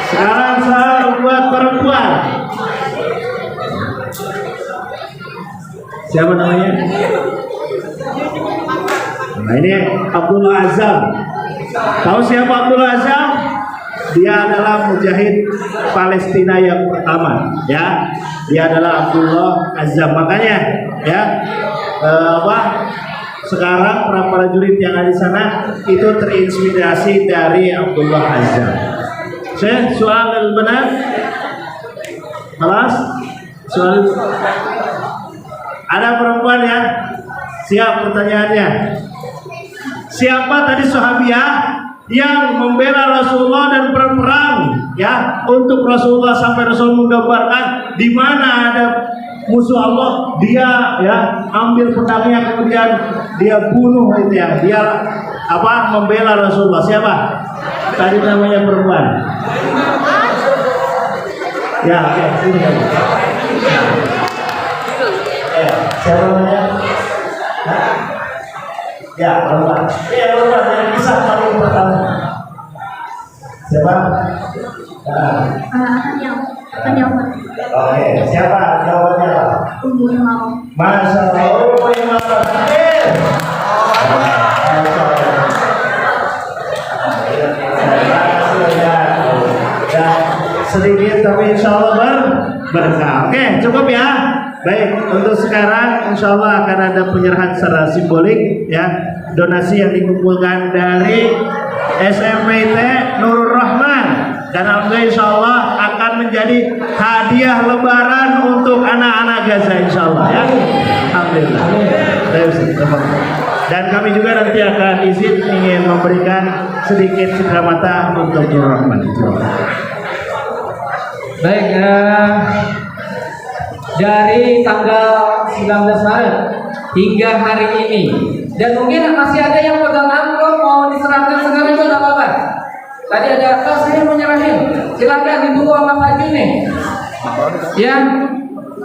Sekarang saya buat perempuan. Siapa namanya? Nah, ini Abdullah Azam. Tahu siapa Abdullah Azam? Dia adalah mujahid Palestina yang pertama, ya. Dia adalah Abdullah Azam. Makanya, ya, sekarang para prajurit yang ada di sana itu terinspirasi dari Abdullah Azam. Soal benar? Kelas? Soal? Ada perempuan ya? Siap pertanyaannya. Siapa tadi sahabiah yang membela Rasulullah dan berperang ya untuk Rasulullah sampai Rasul menggambarkan di mana ada musuh Allah, dia ya ambil pedangnya kemudian dia bunuh itu ya. Dia membela Rasulullah. Siapa? Tadi namanya perempuan. Ya, oke, sini kamu. Siapa namanya? Ya, perempuan. Iya, perempuan yang bisa paling pertama. Siapa? Oke, siapa jawabannya? Ummu Imam. Masya Allah, Ummu Imam. Sedikit tapi insya Allah berkah. Oke, cukup ya. Baik, untuk sekarang insya Allah akan ada penyerahan secara simbolik ya, donasi yang dikumpulkan dari SMPT Nurul Rahman, dan alhamdulillah insya Allah akan menjadi hadiah lebaran untuk anak-anak Gaza insya Allah ya. Alhamdulillah. Dan kami juga nanti akan izin ingin memberikan sedikit cenderamata untuk Nurul Rahman. Baik, dari tanggal 19 Maret hingga hari ini, dan mungkin masih ada yang pegang amplop mau diserahkan sekarang juga nggak apa-apa. Tadi ada saya mau nyerahin, silakan ditunggu sama Pak Jun nih. Ya,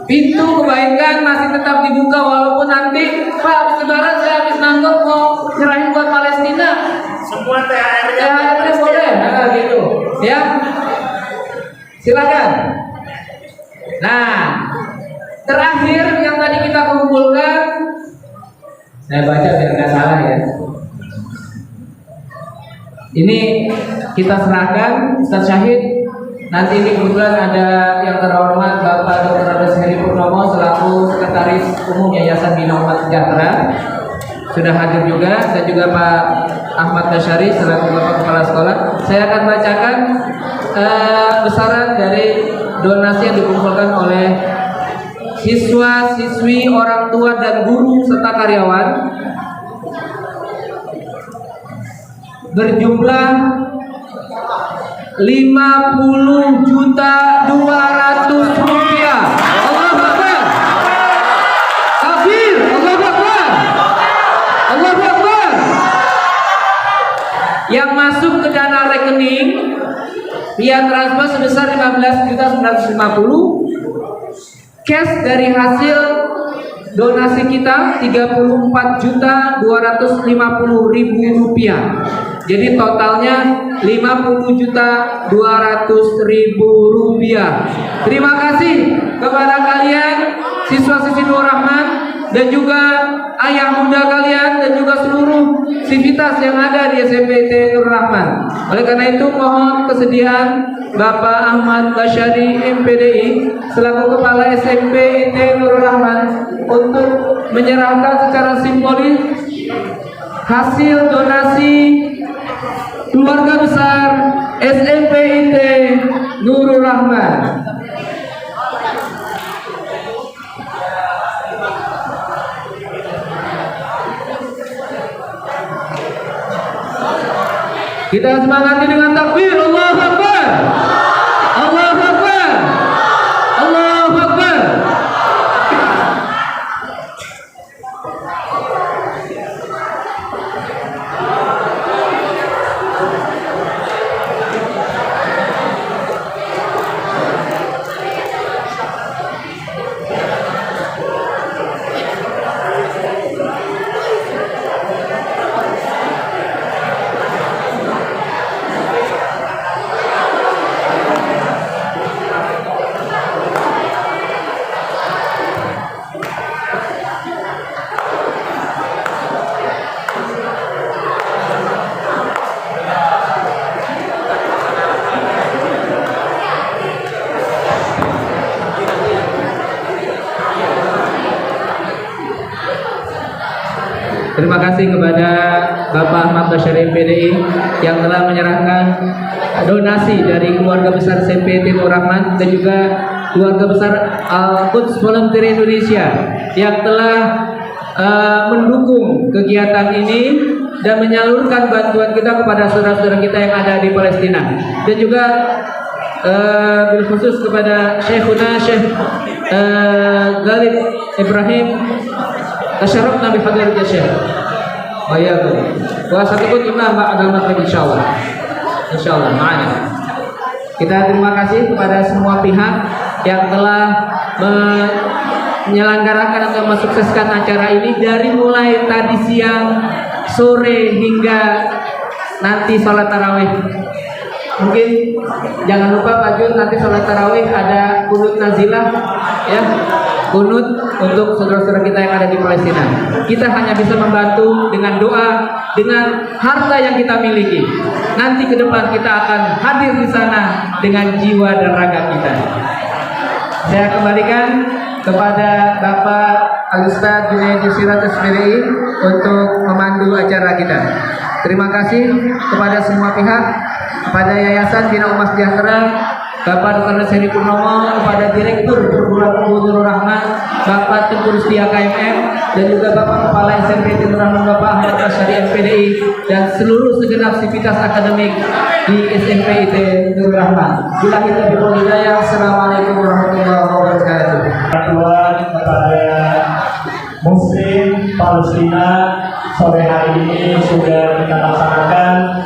pintu kebaikan masih tetap dibuka walaupun nanti Pak habis lebaran saya habis nangkep mau nyerahin buat Palestina. Semua THR-nya boleh, nah gitu. Ya, silakan. Nah, terakhir yang tadi kita kumpulkan, saya baca biar nggak salah ya. Ini kita serahkan Ustaz Syahid Nanti ini kebetulan ada yang terhormat Bapak Dr. Andes Heri Purnomo selaku Sekretaris Umum Yayasan Bina Umat Sejahtera sudah hadir juga, dan juga Pak Ahmad Basyari selaku Bapak Kepala Sekolah. Saya akan bacakan besaran dari donasi yang dikumpulkan oleh siswa, siswi, orang tua dan guru serta karyawan berjumlah 50.200.000 rupiah. Allahu Akbar. Takbir. Allahu Akbar. Allahu Akbar. Yang masuk ke dana rekening via transfer sebesar 15.950. Cash dari hasil donasi kita 34.250.000 rupiah. Jadi totalnya 50.200.000 rupiah. Terima kasih kepada kalian siswa-siswi Nur Rahman dan juga ayah bunda kalian dan juga seluruh sivitas yang ada di SMP IT Nur Rahman. Oleh karena itu mohon kesediaan Bapak Ahmad Basyari MPDI selaku Kepala SMP IT Nur Rahman untuk menyerahkan secara simbolis hasil donasi keluarga besar SMP IT Nurul Rahman. Kita semangati dengan takbir. Allahu Akbar. Allahu Akbar. Allahu Akbar. Terima kasih kepada Bapak Ahmad Basyari MPDI yang telah menyerahkan donasi dari keluarga besar SMP Nur Rahman dan juga keluarga besar Al-Quds Volunteer Indonesia yang telah mendukung kegiatan ini dan menyalurkan bantuan kita kepada saudara-saudara kita yang ada di Palestina, dan juga bil khusus kepada Syekhuna Syekh Galib Ibrahim tasyarrafna bi hadratil Syekh wa iyyakum wa satakun imam ba'da maghrib insyaallah. Insyaallah ma'ana. Kita terima kasih kepada semua pihak yang telah menyelenggarakan atau mensukseskan acara ini dari mulai tadi siang, sore hingga nanti sholat tarawih. Mungkin jangan lupa Pak Jun, nanti sholat tarawih ada kunut nazilah ya, kunut untuk saudara-saudara kita yang ada di Palestina. Kita hanya bisa membantu dengan doa, dengan harta yang kita miliki. Nanti ke depan kita akan hadir di sana dengan jiwa dan raga kita. Saya kembalikan kepada Bapak Al-Ustadz Junaidi Siratus SPDI untuk memandu acara kita. Terima kasih kepada semua pihak, kepada Yayasan Bina Umat Sejahtera, Bapak Dr. Andes Heri Purnomo, kepada Direktur Perguruan Tinggi Nurul Rahman, Bapak Tengku Rustia KMM, dan juga Bapak Kepala SMP Nurul Rahman, Bapak Ahmad Basyari MPDI, dan seluruh segenap sivitas akademik di SMP IT Nurul Rahman. Billahi taufiq wal hidayah. Assalamualaikum warahmatullahi wabarakatuh. Bantuan kepada Muslim Palestina sore hari ini sudah kita laksanakan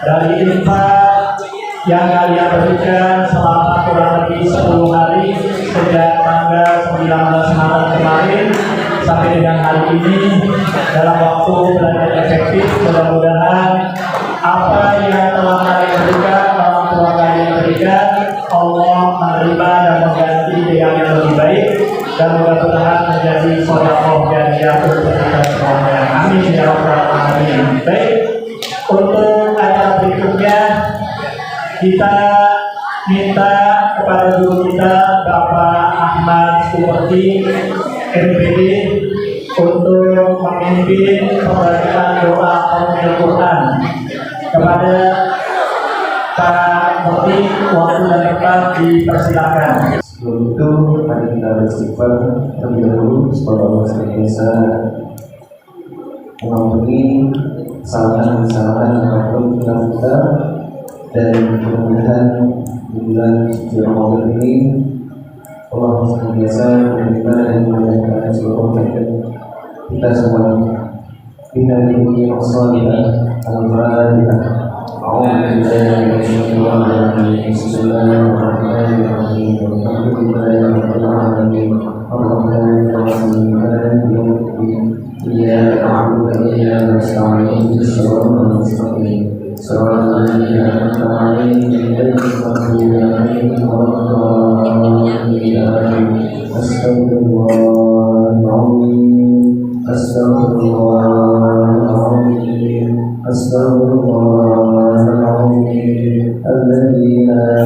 dari infak yang kalian berikan selama kurang lebih 10 hari sejak tanggal 19 Maret kemarin sampai dengan hari ini dalam waktu belajar efektif. Mudah-mudahan apa yang telah kalian berikan, orang tua kalian berikan, Allah menerima dan mengganti dengan yang lebih baik, dan mudah-mudahan menjadi sedekah jariyah untuk kita semuanya. Amin ya rabbal alamin. Baik, untuk acara berikutnya kita minta kepada guru kita Bapak Ahmad Suwardi MPD untuk memimpin pembacaan doa Al Quran. Kepada Pak Mufti, waktu dan tempat dipersilakan. Sebelum itu, mari kita beristighfar terlebih dahulu supaya Allah senantiasa mengampuni kesalahan-kesalahan apapun kita, dan mudah-mudahan di bulan suci Ramadan ini Allah senantiasa menerima dan memudahkan seluruh kebaikan kita semuanya. Bismillahirrahmanirrahim. Al-Fatihah. أعوذ بالله من الشيطان الرجيم. بسم الله الرحمن الرحيم. الحمد لله رب العالمين الرحمن الرحيم مالك يوم الدين إياك نعبد وإياك نستعين اهدنا الصراط المستقيم صراط الذين أنعمت عليهم غير المغضوب عليهم ولا الضالين. أستغفر الله العظيم أستغفر الله العظيم أستغفر الله العظيم الذي لا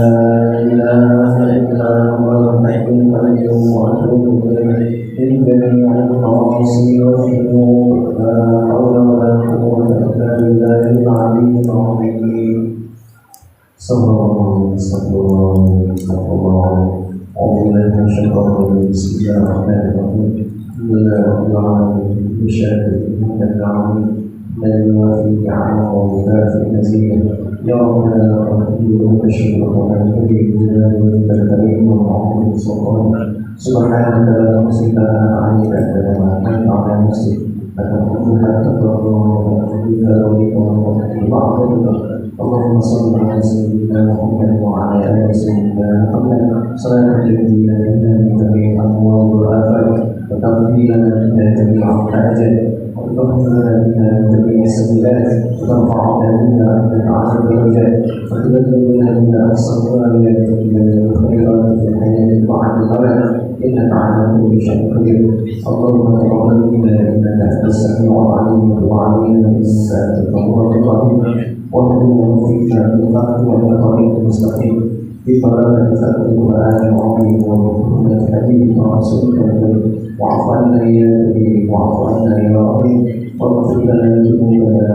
إله إلا هو الحي القيوم وأتوب إليه من جميع المعاصي والذنوب لا حول ولا قوة إلا بالله العلي العظيم. صلى الله أعوذ بالله من الشيطان الرجيم. بسم الله الرحمن الرحيم. الحمد لله رب العالمين بشهادة محمد العظيم لا يوافي نعمه ويكافئ مزيده. يا ربنا رحمه وبشر القرآن الكريم بالله وجل الكريم والعظيم سلطان. سبحانك لا نحصي ثناء عليك أنت كما أثنيت على نفسك فتقول حتى ترضى وتقول رضيت وتقول بعضك. اللهم صل على سيدنا محمد وعلى آل سيدنا محمد صلاة تجزينا بها من جميع الأموال والآفات وتقضي لنا بها جميع الحاجات وتغفر لنا بها من جميع السيئات وترفعنا بها عندك أعلى الدرجات وتبلغنا بها أقصى الغايات من الخيرات في الحياة وبعد الممات إنك على كل شيء قدير. اللهم تقبل منا إنك أنت السميع العليم وتب علينا إنك أنت التواب الرحيم واهدنا وفقنا بالحق وإلى طريق المستقيم بفضلك بفضل القرآن العظيم وبحرمة حبيبك ورسولك الكريم. واعف عنا يا كريم واعف عنا يا رحيم واغفر لنا ذنوبنا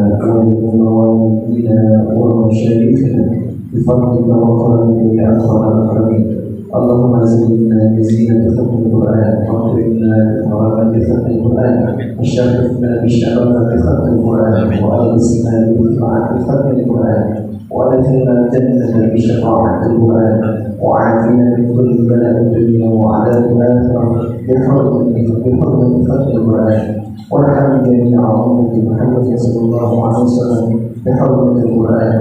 ولوالدينا ومشايخنا بفضلك وكرمك يا أكرم الأكرمين. اللهم زينا بزينة حكم القرآن واكرمنا بكرامة ختم القرآن وشرفنا بشرافة ختم القرآن وألبسنا برفعة ختم القرآن وأدخلنا الجنة بشفاعة القرآن وعافنا من كل بلاء الدنيا وعذاب الآخرة بحرمة ختم القرآن وارحم جميع أمة محمد صلى الله عليه وسلم بحرمة القرآن.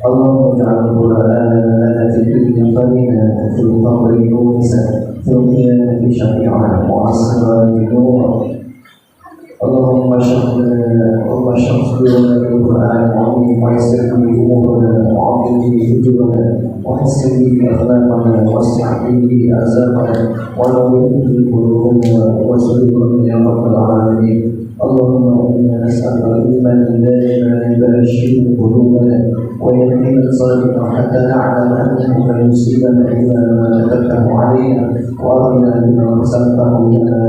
اللهم اجعل القرآن لنا في الدنيا قرينا وفي القبر مونسا في القيامة شفيعا وعصرا نورا. اللهم اشرح لنا بالقرآن العظيم ويسر به أمورنا وعظم به أجورنا وحسن به أخلاقنا واسع به أرزاقنا ونور به قلوبنا وسلوكنا يا رب العالمين. اللهم إنا نسألك علما دائما يبشر قلوبنا ويقينا صادقا حتى نعلم أنه لا يصيبنا إلا ما كتبته علينا وأرنا بما قسمته لنا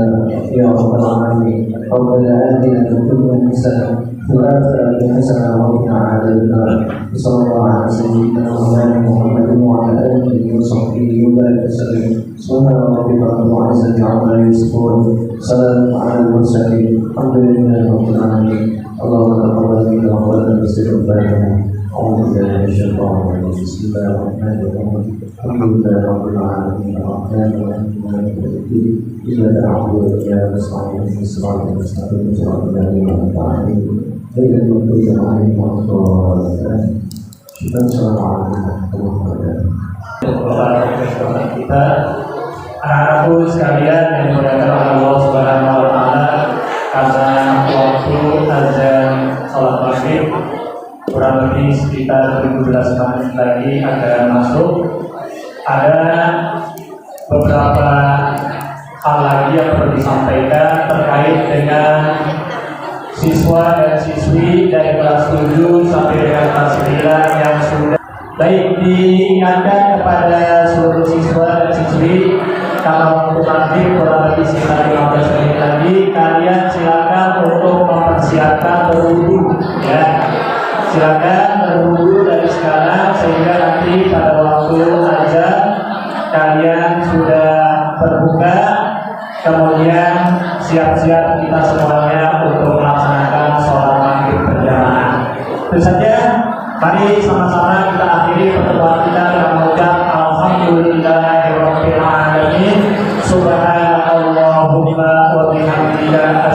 يا رب العالمين. ربنا آتنا في الدنيا حسنة وفي الآخرة حسنة وقنا عذاب النار. صلى الله على سيدنا مولانا محمد وعلى آله وصحبه وبارك وسلم. سبحان ربك رب العزة عما يصفون سلام على المرسلين الحمد لله رب العالمين. اللهم تقبل منا وقبل استغفارنا. أعوذ بالله من الشيطان الرجيم. بسم الله الرحمن الرحيم. الحمد لله رب العالمين الرحمن الرحيم مالك يوم الدين إياك نعبد وإياك نستعين اهدنا الصراط المستقيم صراط الذين أنعمت عليهم غير المغضوب عليهم ولا الضالين. Assalamualaikum warahmatullahi wabarakatuh. Kita anak-anakku sekalian yang dimuliakan oleh Allah Subhanahu wa taala, karena waktu azan salat maghrib kurang lebih sekitar 17 menit lagi akan masuk. Ada beberapa hal lagi yang perlu disampaikan terkait dengan siswa dan siswi dari kelas 7 sampai dengan kelas 9 yang sudah Baik, diingatkan kepada seluruh siswa dan siswi, kalau waktu maghrib kurang lebih sekitar 15 menit lagi, kalian silakan untuk mempersiapkan berwudu, ya. Silakan berwudu dari sekarang sehingga nanti pada waktu azan kalian sudah berbuka, kemudian siap-siap kita semuanya untuk melaksanakan sholat maghrib berjamaah. Itu saja. Mari sama-sama kita akhiri pertemuan kita dengan mengucap Alhamdulillahirabbil alamin. Subhanallahumma wa bihamdika